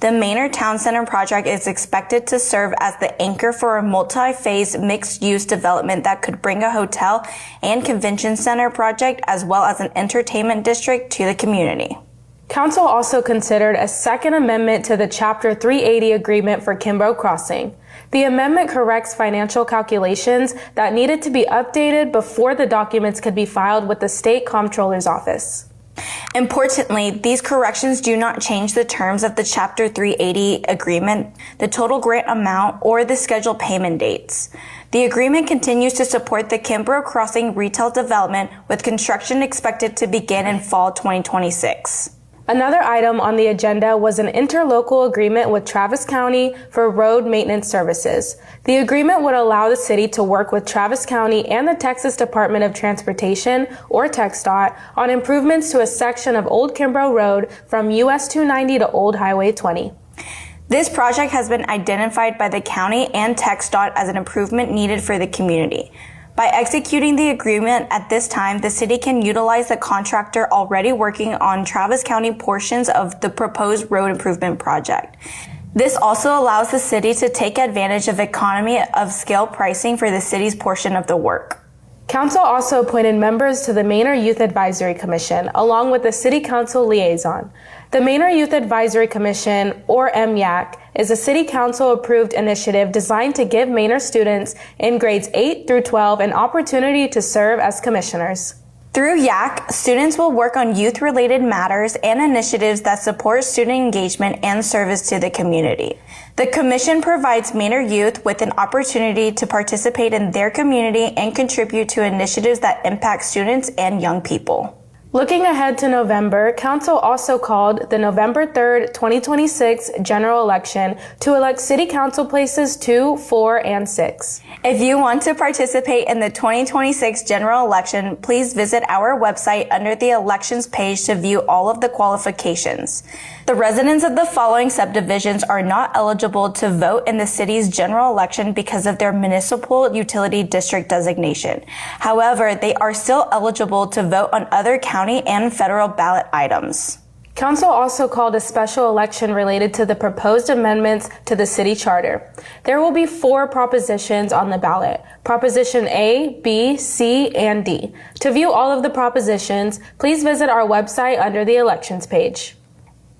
The Manor Town Center project is expected to serve as the anchor for a multi-phase mixed-use development that could bring a hotel and convention center project as well as an entertainment district to the community. Council also considered a second amendment to the Chapter 380 agreement for Kimbrough Crossing. The amendment corrects financial calculations that needed to be updated before the documents could be filed with the State Comptroller's Office. Importantly, these corrections do not change the terms of the Chapter 380 agreement, the total grant amount, or the scheduled payment dates. The agreement continues to support the Kimbrough Crossing retail development, with construction expected to begin in fall 2026. Another item on the agenda was an interlocal agreement with Travis County for road maintenance services. The agreement would allow the city to work with Travis County and the Texas Department of Transportation, or TxDOT, on improvements to a section of Old Kimbrough Road from US 290 to Old Highway 20. This project has been identified by the county and TxDOT as an improvement needed for the community. By executing the agreement at this time, the city can utilize the contractor already working on Travis County portions of the proposed road improvement project. This also allows the city to take advantage of economy of scale pricing for the city's portion of the work. Council also appointed members to the Manor Youth Advisory Commission, along with the City Council liaison. The Manor Youth Advisory Commission, or MYAC, is a City Council-approved initiative designed to give Manor students in grades 8 through 12 an opportunity to serve as commissioners. Through YAC, students will work on youth-related matters and initiatives that support student engagement and service to the community. The Commission provides Manor youth with an opportunity to participate in their community and contribute to initiatives that impact students and young people. Looking ahead to November, Council also called the November 3rd, 2026 general election to elect City Council places 2, 4, and 6. If you want to participate in the 2026 general election, please visit our website under the elections page to view all of the qualifications. The residents of the following subdivisions are not eligible to vote in the city's general election because of their municipal utility district designation. However, they are still eligible to vote on other county and federal ballot items. Council also called a special election related to the proposed amendments to the city charter. There will be 4 propositions on the ballot: Proposition A, B, C, and D. To view all of the propositions, please visit our website under the elections page.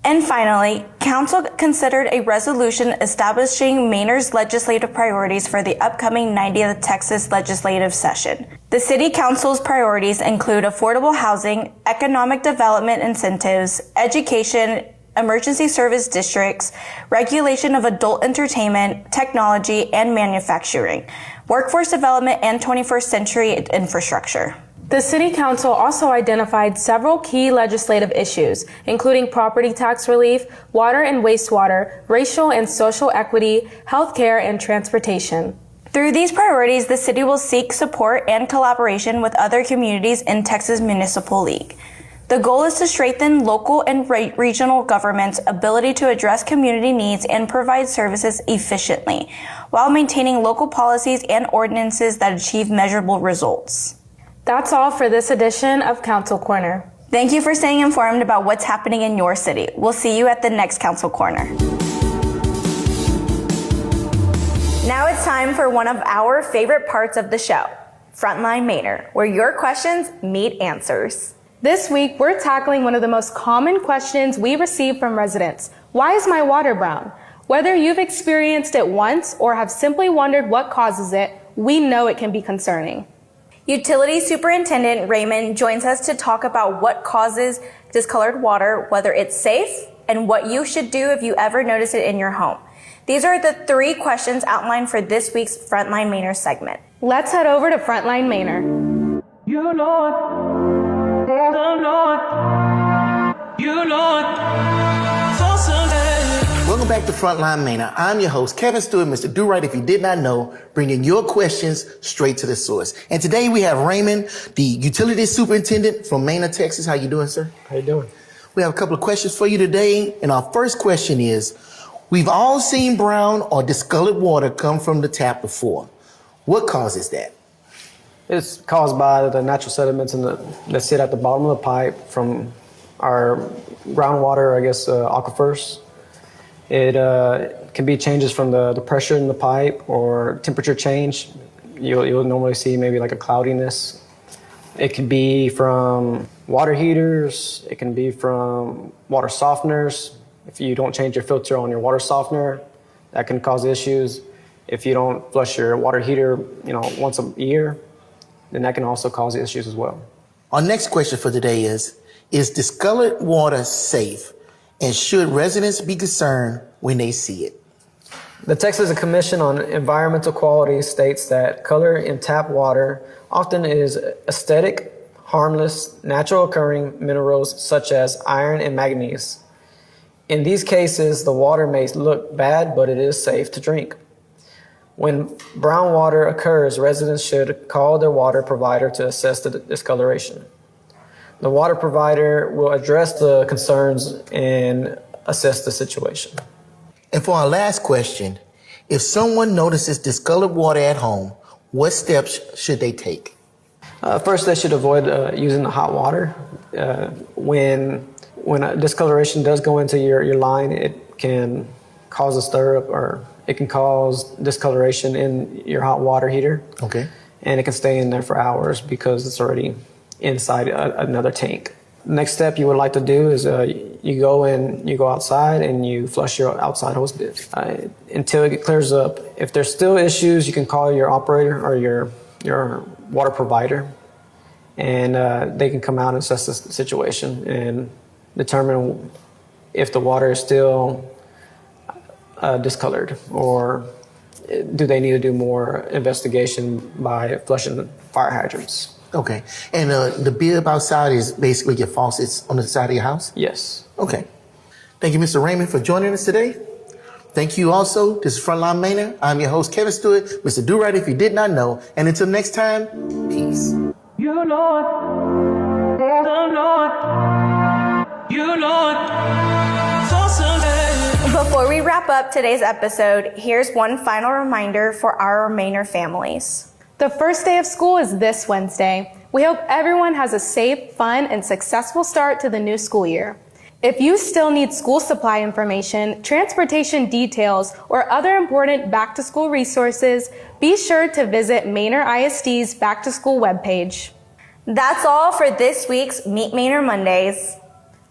And finally, Council considered a resolution establishing Manor's legislative priorities for the upcoming 90th Texas legislative session. The City Council's priorities include affordable housing, economic development incentives, education, emergency service districts, regulation of adult entertainment, technology, and manufacturing, workforce development, and 21st century infrastructure. The City Council also identified several key legislative issues, including property tax relief, water and wastewater, racial and social equity, healthcare, and transportation. Through these priorities, the city will seek support and collaboration with other communities in Texas Municipal League. The goal is to strengthen local and regional government's ability to address community needs and provide services efficiently, while maintaining local policies and ordinances that achieve measurable results. That's all for this edition of Council Corner. Thank you for staying informed about what's happening in your city. We'll see you at the next Council Corner. Now it's time for one of our favorite parts of the show, Frontline Manor, where your questions meet answers. This week, we're tackling one of the most common questions we receive from residents. Why is my water brown? Whether you've experienced it once or have simply wondered what causes it, we know it can be concerning. Utility Superintendent Raymond joins us to talk about what causes discolored water, whether it's safe, and what you should do if you ever notice it in your home. These are the 3 questions outlined for this week's Frontline Manor segment. Let's head over to Frontline Manor. You Lord, the Lord, you Lord, for Sunday. Welcome back to Frontline Manor. I'm your host, Kevin Stewart, Mr. Do Right If You Did Not Know, bringing your questions straight to the source. And today we have Raymond, the Utility Superintendent from Manor, Texas. How you doing, sir? How you doing? We have a couple of questions for you today. And our first question is, we've all seen brown or discolored water come from the tap before. What causes that? It's caused by the natural sediments that sit at the bottom of the pipe from our groundwater, aquifers. It can be changes from the pressure in the pipe or temperature change. You'll normally see maybe like a cloudiness. It can be from water heaters. It can be from water softeners. If you don't change your filter on your water softener, that can cause issues. If you don't flush your water heater, once a year, then that can also cause issues as well. Our next question for today is discolored water safe? And should residents be concerned when they see it? The Texas Commission on Environmental Quality states that color in tap water often is aesthetic, harmless, natural occurring minerals such as iron and manganese. In these cases, the water may look bad, but it is safe to drink. When brown water occurs, residents should call their water provider to assess the discoloration. The water provider will address the concerns and assess the situation. And for our last question, if someone notices discolored water at home, what steps should they take? First, they should avoid using the hot water. When a discoloration does go into your line, it can cause a stir-up, or it can cause discoloration in your hot water heater. Okay. And it can stay in there for hours because it's already inside another tank. Next step you would like to do is you go outside and you flush your outside hose bit until it clears up. If there's still issues, you can call your operator or your water provider, and they can come out and assess the situation and determine if the water is still discolored, or do they need to do more investigation by flushing fire hydrants? Okay. And the bib outside is basically your faucets on the side of your house? Yes. Okay. Thank you, Mr. Raymond, for joining us today. Thank you also. This is Frontline Manor. I'm your host, Kevin Stewart, Mr. Do-Right if you did not know. And until next time, peace. You know it. The Lord. You know it. So someday. Before we wrap up today's episode, here's one final reminder for our Manor families. The first day of school is this Wednesday. We hope everyone has a safe, fun, and successful start to the new school year. If you still need school supply information, transportation details, or other important back-to-school resources, be sure to visit Manor ISD's back-to-school webpage. That's all for this week's Meet Manor Mondays.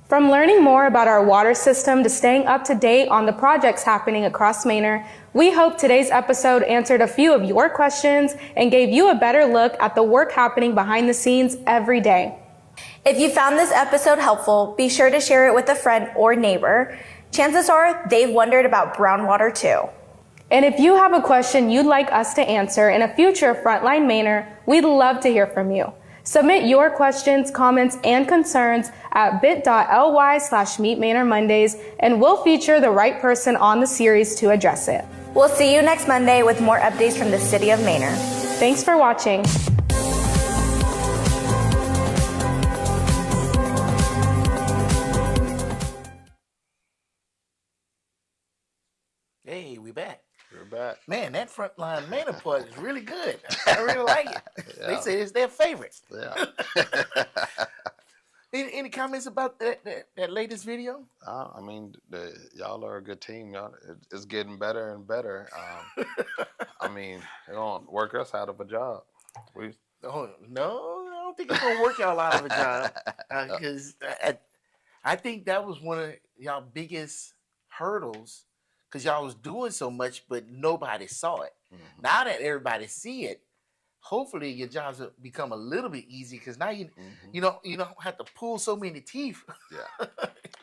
From learning more about our water system to staying up to date on the projects happening across Manor, we hope today's episode answered a few of your questions and gave you a better look at the work happening behind the scenes every day. If you found this episode helpful, be sure to share it with a friend or neighbor. Chances are they've wondered about brown water too. And if you have a question you'd like us to answer in a future Frontline Manor, we'd love to hear from you. Submit your questions, comments, and concerns at bit.ly/meetmanormondays, and we'll feature the right person on the series to address it. We'll see you next Monday with more updates from the City of Manor. Thanks for watching. Hey, we back. We're back. Man, that Frontline Manor part is really good. I really like it. Yeah. They say it's their favorite. Yeah. Any comments about that latest video? I mean, y'all are a good team. Y'all, it's getting better and better. I mean, it don't work us out of a job. Oh, no, I don't think it's going to work y'all out of a job. Because I think that was one of y'all biggest hurdles, because y'all was doing so much, but nobody saw it. Mm-hmm. Now that everybody see it, hopefully your jobs will become a little bit easy, because now you don't have to pull so many teeth. Yeah.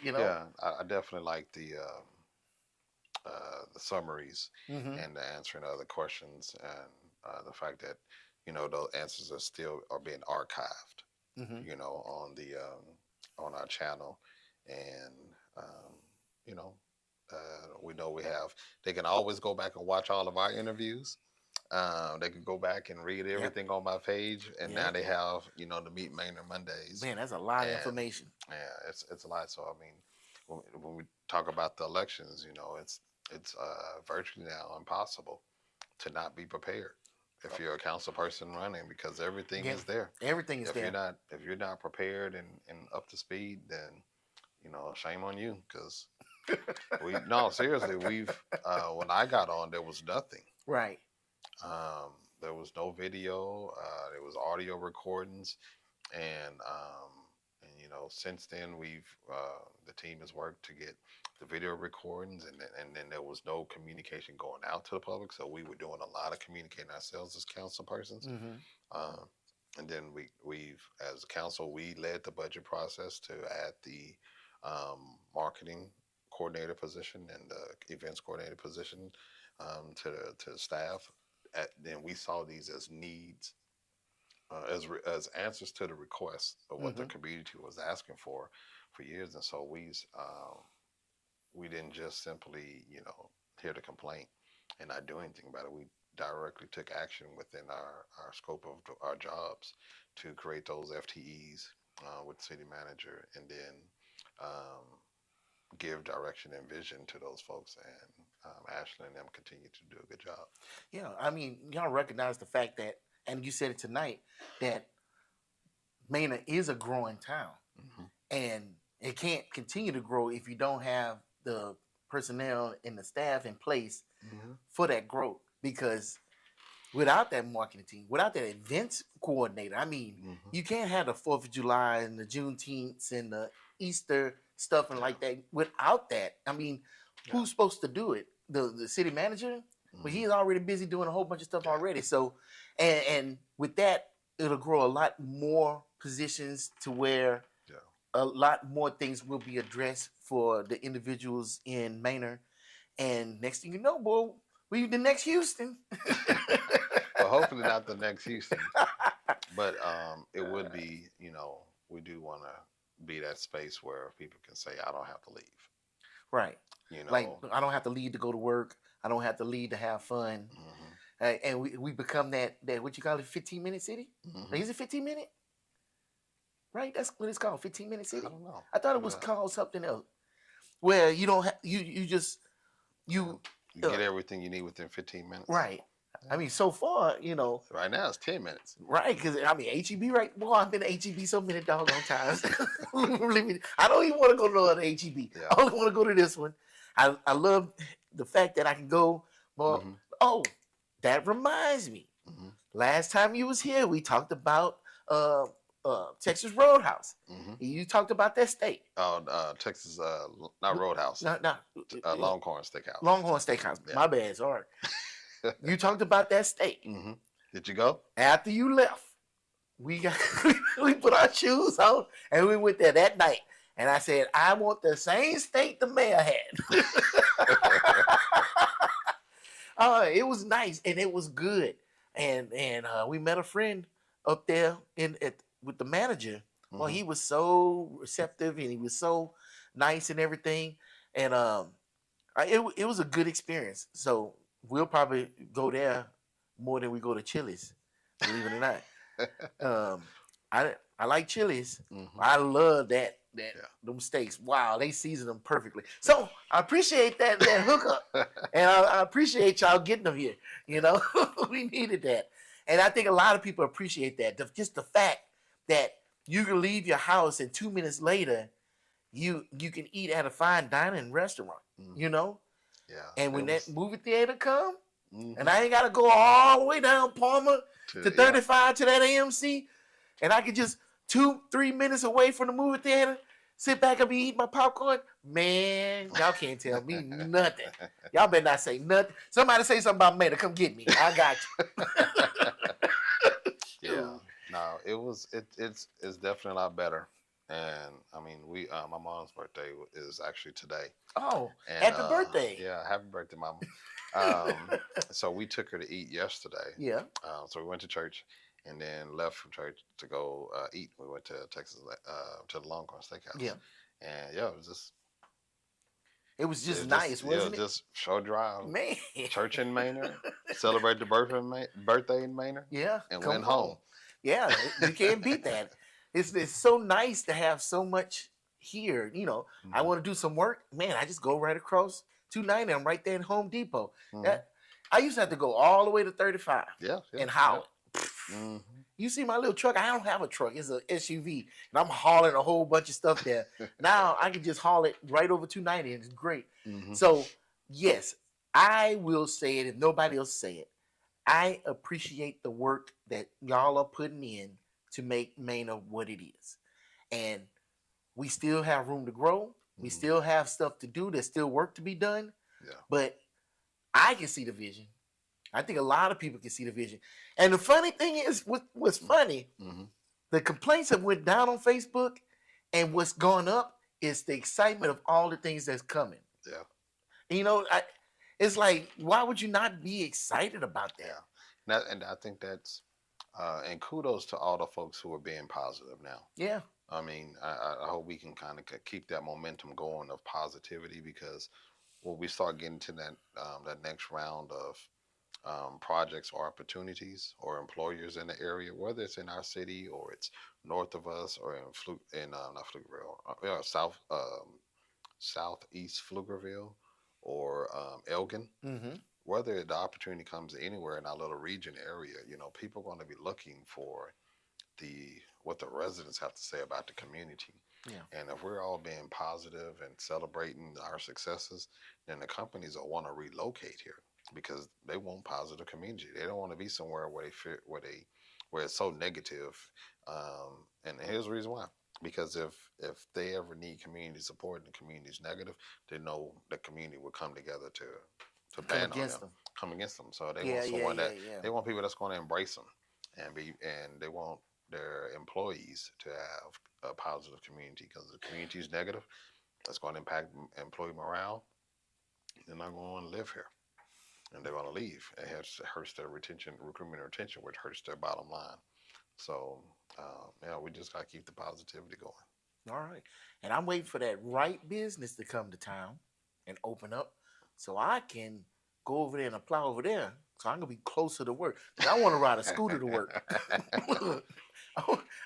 Yeah, I definitely like the summaries and the answering other questions, and the fact that those answers are being archived, on our channel, and we know they can always go back and watch all of our interviews. They can go back and read everything on my page, and now they have, the Meet Manor Mondays. Man, that's a lot of information. Yeah, it's a lot. So I mean, when we talk about the elections, it's virtually now impossible to not be prepared if you're a council person running, because everything is there. Everything is there. If you're not prepared and up to speed, then shame on you, because seriously, when I got on, there was nothing. Right. There was no video. There was audio recordings, and since then the team has worked to get the video recordings, and then there was no communication going out to the public. So we were doing a lot of communicating ourselves as council persons. And then we've as a council, we led the budget process to add the marketing coordinator position and the events coordinator position to staff. Then we saw these as needs, as answers to the requests of what the community was asking for years. And so we didn't just simply hear the complaint and not do anything about it. We directly took action within our scope of our jobs to create those FTEs with the city manager, and then give direction and vision to those folks, and Ashley and them continue to do a good job. Yeah, I mean, y'all recognize the fact that, and you said it tonight, that Manor is a growing town, and it can't continue to grow if you don't have the personnel and the staff in place for that growth. Because without that marketing team, without that events coordinator, I mean, you can't have the 4th of July and the Juneteenths and the Easter stuff and like that. Without that, I mean, who's supposed to do it? The city manager? But he's already busy doing a whole bunch of stuff already. So, and with that, it'll grow a lot more positions to where Yeah. a lot more things will be addressed for the individuals in Manor. And next thing you know, boy, we the next Houston. Well, hopefully not the next Houston, but it would be, we do want to be that space where people can say, I don't have to leave. Right. You Like know, I don't have to leave to go to work. I don't have to leave to have fun. And we become that what you call it, 15-minute city? Like, is it 15-minute? Right? That's what it's called, 15-minute city. I don't know. I thought it was called something else. Where you don't have you just You get everything you need within 15 minutes. right. I mean, so far, Right now it's 10 minutes. right? Because I mean, HEB, right? Boy, I've been to HEB so many doggone times. Believe me, I don't even want to go to no other HEB. Yeah. I only want to go to this one. I love the fact that I can go. Well, oh, that reminds me. Last time you was here, we talked about Texas Roadhouse. You talked about that steak. Oh, Texas, not Roadhouse. No, Longhorn Steakhouse. Longhorn Steakhouse. Yeah. My bad, sorry. You talked about that steak. Did you go? After you left, we put our shoes on and we went there that night. And I said, I want the same steak the mayor had. It was nice and it was good. And we met a friend up there with the manager. Well, he was so receptive and he was so nice and everything. And it was a good experience. So we'll probably go there more than we go to Chili's, believe it or not. I like Chili's. I love that them steaks. Wow, they season them perfectly. So I appreciate that hookup, and I appreciate y'all getting them here. We needed that, and I think a lot of people appreciate that. Just the fact that you can leave your house and 2 minutes later, you can eat at a fine dining restaurant. Yeah. And when that movie theater come, and I ain't got to go all the way down Palmer to 35 to that AMC, and I can just 2-3 minutes away from the movie theater, sit back and be eating my popcorn. Man, y'all can't tell me nothing. Y'all better not say nothing. Somebody say something about Manor. Come get me. I got you. Yeah. No, it's definitely a lot better. And I mean, my mom's birthday is actually today. Oh, and, happy birthday! Yeah, happy birthday, Mama. So we took her to eat yesterday. Yeah. So we went to church and then left from church to go eat. We went to Texas to the Longhorn Steakhouse. Yeah. And yeah, it was just nice, wasn't it? Just short drive. Man. Church in Manor, celebrate the birthday in Manor. Yeah. And went home. Yeah, you can't beat that. It's so nice to have so much here. I want to do some work. Man, I just go right across 290. I'm right there in Home Depot. I used to have to go all the way to 35. Yeah. And Howard. You see my little truck? I don't have a truck. It's an SUV. And I'm hauling a whole bunch of stuff there. Now I can just haul it right over 290 and it's great. So, yes, I will say it if nobody else say it. I appreciate the work that y'all are putting in to make Manor what it is. And we still have room to grow. We still have stuff to do. There's still work to be done. Yeah. But I can see the vision. I think a lot of people can see the vision. And the funny thing is, what's funny, the complaints have went down on Facebook, and what's gone up is the excitement of all the things that's coming. Yeah. It's like, why would you not be excited about that? Yeah. And I think that's, and kudos to all the folks who are being positive now. Yeah. I mean, I hope we can kind of keep that momentum going of positivity, because when we start getting to that next round of projects or opportunities or employers in the area, whether it's in our city or it's north of us or not Pflugerville, southeast Pflugerville or Elgin, whether the opportunity comes anywhere in our little region area, people are going to be looking for what the residents have to say about the community. Yeah. And if we're all being positive and celebrating our successes, then the companies will want to relocate here because they want positive community. They don't want to be somewhere where it's so negative. And here's the reason why. Because if they ever need community support and the community is negative, they know the community will come together to ban on them, come against them. So they want someone they want people that's going to embrace them and they want their employees to have a positive community, because the community is negative, that's going to impact employee morale. They're not going to want to live here, and they're going to leave. It hurts their retention, recruitment and retention, which hurts their bottom line. So, yeah, we just got to keep the positivity going. All right. And I'm waiting for that right business to come to town and open up so I can go over there and apply over there. So I'm going to be closer to work. 'Cause I want to ride a scooter to work.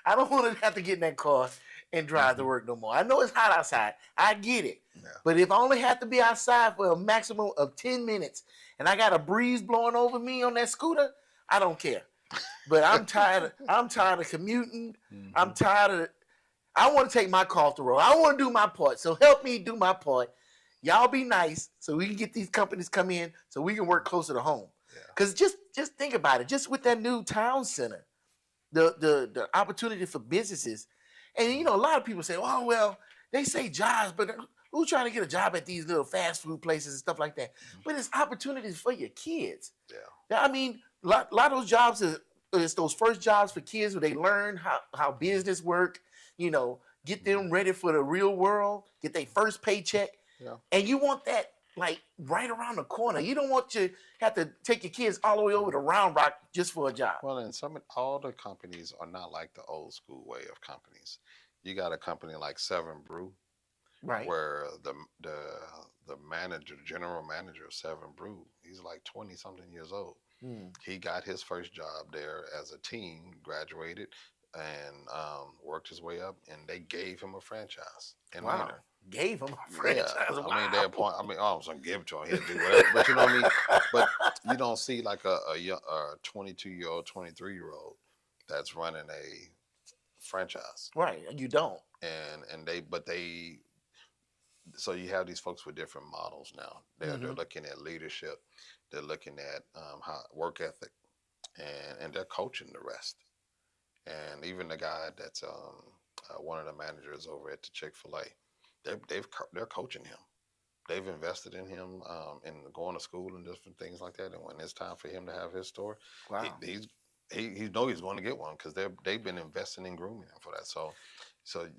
I don't want to have to get in that car and drive to work no more. I know it's hot outside. I get it. Yeah. But if I only have to be outside for a maximum of 10 minutes and I got a breeze blowing over me on that scooter, I don't care. But I'm tired of commuting. I'm tired of I want to take my car off the road. I want to do my part. So help me do my part. Y'all be nice so we can get these companies come in so we can work closer to home. Because just think about it. Just with that new town center, the opportunity for businesses. And, you know, a lot of people say, oh, well, they say jobs, but who's trying to get a job at these little fast food places and stuff like that? But it's opportunities for your kids. Yeah. I mean, a lot of those jobs is those first jobs for kids where they learn how business work, you know, get them ready for the real world, get their first paycheck. Yeah. And you want that like right around the corner. You don't want to have to take your kids all the way over to Round Rock just for a job. Well, and all the companies are not like the old school way of companies. You got a company like Seven Brew, right? Where the manager, general manager of Seven Brew, he's like 20-something years old. He got his first job there as a teen, graduated, and worked his way up, and they gave him a franchise in Manor. Gave him a franchise. Yeah. I mean, they appoint. I mean, I was gonna give it to him. He'd do whatever. But you know what I mean. But you don't see like a 22-year-old, 23-year-old that's running a franchise, right? You don't. So you have these folks with different models now. They're looking at leadership. They're looking at how work ethic, and they're coaching the rest. And even the guy that's one of the managers over at the Chick-fil-A, they're coaching him. They've invested in him in going to school and different things like that. And when it's time for him to have his store, he knows he's going to get one because they've been investing in grooming him for that. So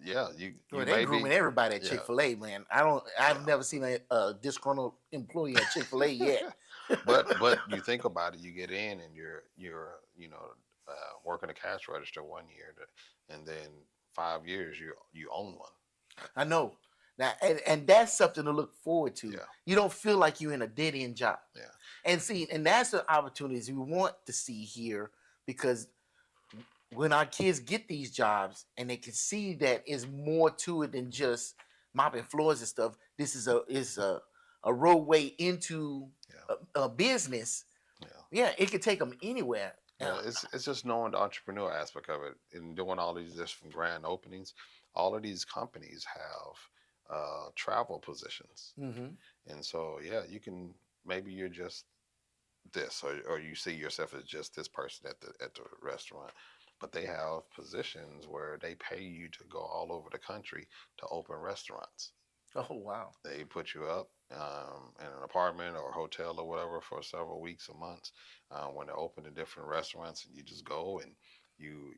yeah, they're grooming everybody at Chick-fil-A, man. I've never seen a disgruntled employee at Chick-fil-A yet. but you think about it, you get in and you're working a cash register 1 year, and then 5 years you own one. I know. Now, and that's something to look forward to. Yeah. You don't feel like you're in a dead-end job. Yeah. And that's the opportunities we want to see here, because when our kids get these jobs and they can see that it's more to it than just mopping floors and stuff. This is a roadway into a business. Yeah, it could take them anywhere. Yeah, it's just knowing the entrepreneur aspect of it and doing all these different grand openings. All of these companies have travel positions, and so you can, maybe you're just this, or you see yourself as just this person at the restaurant, but they have positions where they pay you to go all over the country to open restaurants. Oh wow! They put you up in an apartment or a hotel or whatever for several weeks or months when they're open to different restaurants, and you just go and you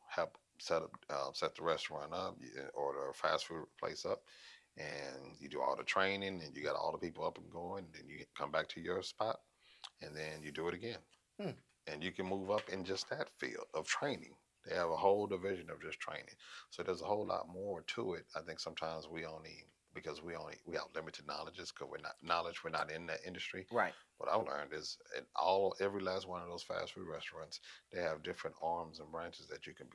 help set the restaurant up, or the fast food place up, and you do all the training, and you got all the people up and going, and then you come back to your spot, and then you do it again. And you can move up in just that field of training. They have a whole division of just training. So there's a whole lot more to it. I think sometimes we have limited knowledges because we're not in that industry. Right. What I've learned is every last one of those fast food restaurants, they have different arms and branches that you can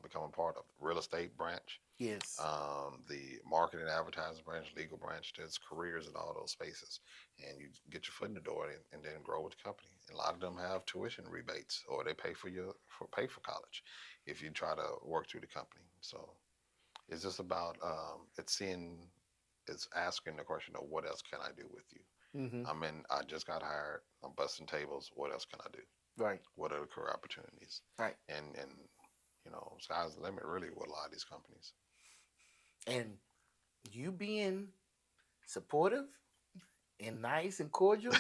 become a part of. Real estate branch. Yes. The marketing and advertising branch, legal branch. There's careers in all those spaces, and you get your foot in the door and then grow with the company. And a lot of them have tuition rebates, or they pay for college if you try to work through the company. So it's just about it's asking the question of, what else can I do with you? I just got hired. I'm busting tables. What else can I do? Right. What are the career opportunities? Right. And sky's the limit really with a lot of these companies. And you being supportive and nice and cordial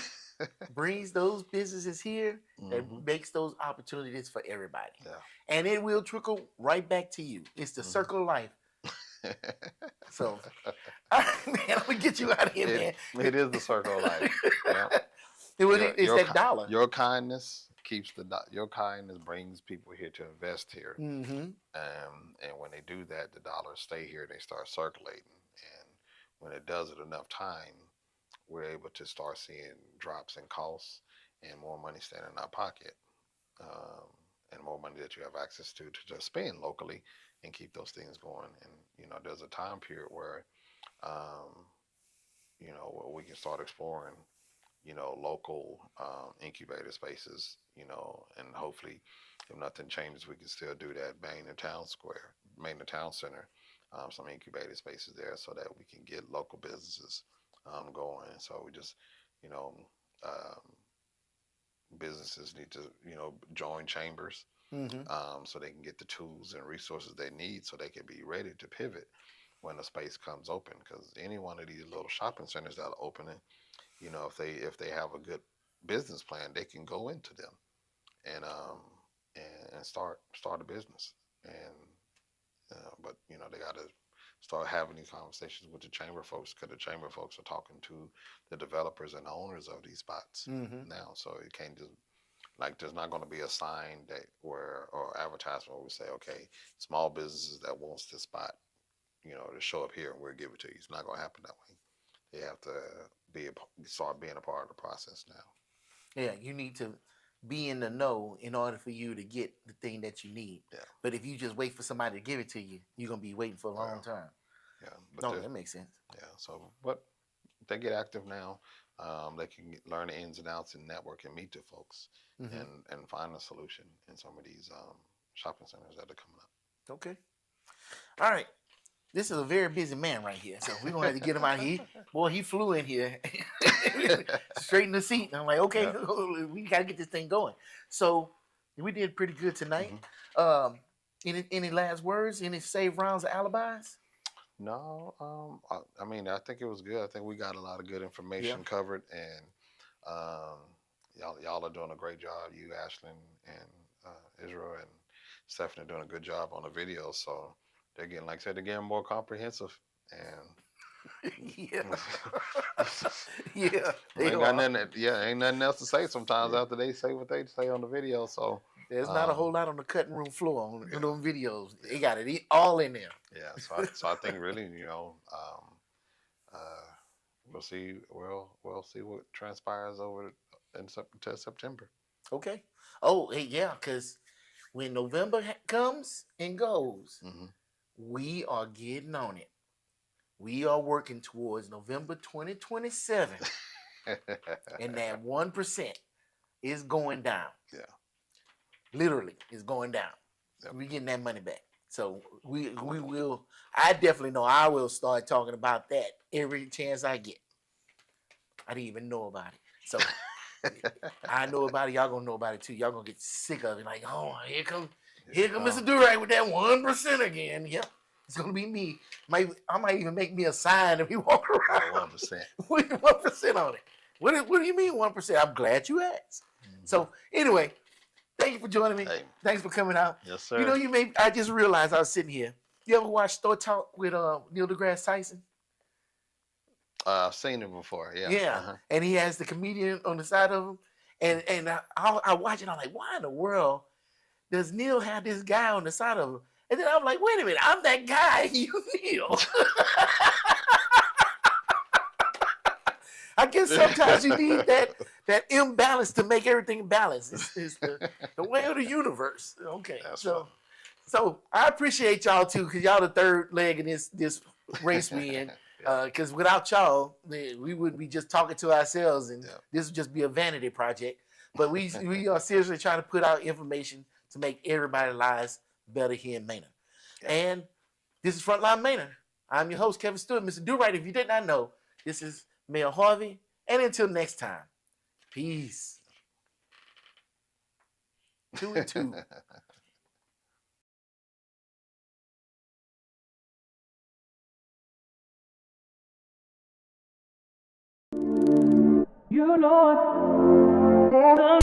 brings those businesses here, that Mhm. makes those opportunities for everybody. Yeah. And it will trickle right back to you. It's the circle of life. So, all right, man, I'm going to get you out of here, man. It is the circle of life. Yeah. It's that dollar. Your kindness keeps your kindness brings people here to invest here. Mm-hmm. And when they do that, the dollars stay here. They start circulating. And when it does it enough time, we're able to start seeing drops in costs and more money staying in our pocket, and more money that you have access to just spend locally and keep those things going. And there's a time period where um, where we can start exploring local incubator spaces, and hopefully, if nothing changes, we can still do that Manor Town Center, some incubator spaces there so that we can get local businesses going. So we just, you know, um, businesses need to, join chambers Mm-hmm. so they can get the tools and resources they need so they can be ready to pivot when the space comes open. Because any one of these little shopping centers that are opening, if they have a good business plan, they can go into them and start a business. And but they got to start having these conversations with the chamber folks, because the chamber folks are talking to the developers and the owners of these spots Mm-hmm. now. So it can't just there's not going to be a sign or advertisement where we say, okay, small businesses that wants this spot, to show up here and we'll give it to you. It's not going to happen that way. They have to start being a part of the process now. Yeah, you need to be in the know in order for you to get the thing that you need. Yeah. But if you just wait for somebody to give it to you, you're gonna be waiting for a long time. Yeah. But No, that makes sense. Yeah. So, but they get active now. They can learn the ins and outs and network and meet the folks Mm-hmm. and find a solution in some of these shopping centers that are coming up. Okay. All right. This is a very busy man right here, so we're gonna have to get him out of here. Boy, he flew in here straight in the seat. And I'm like, okay, yeah. We gotta get this thing going. So we did pretty good tonight. Mm-hmm. Any last words? Any save rounds of alibis? No, I mean, I think it was good. I think we got a lot of good information covered, and y'all are doing a great job. You, Ashlyn, and Israel, and Stephanie are doing a good job on the videos. So they're getting, like I said, they're getting more comprehensive. And ain't nothing else to say sometimes after they say what they say on the video. So there's not a whole lot on the cutting room floor on those videos. They got it all in there. Yeah, so I think really, we'll see. We'll see what transpires over until September. Okay. Oh, hey, yeah, because when November comes and goes, we are getting on it. We are working towards November 2027, and that 1% is going down. Yeah, literally, it's going down. Yep. We're getting that money back. So we will. I definitely know I will start talking about that every chance I get. I didn't even know about it, so I know about it. Y'all gonna know about it too. Y'all gonna get sick of it. Like, oh, here come Mr. Do-Right with that 1% again. Yep. It's gonna be me. I might even make me a sign if we walk around 1%. with 1% on it. What do you mean 1%? I'm glad you asked. So anyway, thank you for joining me. Hey. Thanks for coming out. Yes, sir. I just realized I was sitting here. You ever watch Store Talk with Neil deGrasse Tyson? I've seen him before. Yeah. Yeah. And he has the comedian on the side of him, and I watch it. I'm like, why in the world does Neil have this guy on the side of him? And then I'm like, wait a minute, I'm that guy, you Neil. I guess sometimes you need that imbalance to make everything balanced. It's the way of the universe. Okay. So I appreciate y'all too, because y'all the third leg in this race we in. Because without y'all, we would be just talking to ourselves, and this would just be a vanity project. But we are seriously trying to put out information to make everybody's lives better here in Manor. And this is Frontline Manor. I'm your host, Kevin Stewart, Mr. Do-Right. If you did not know, this is Mayor Harvey. And until next time, peace. 2 and 2. You, Lord. The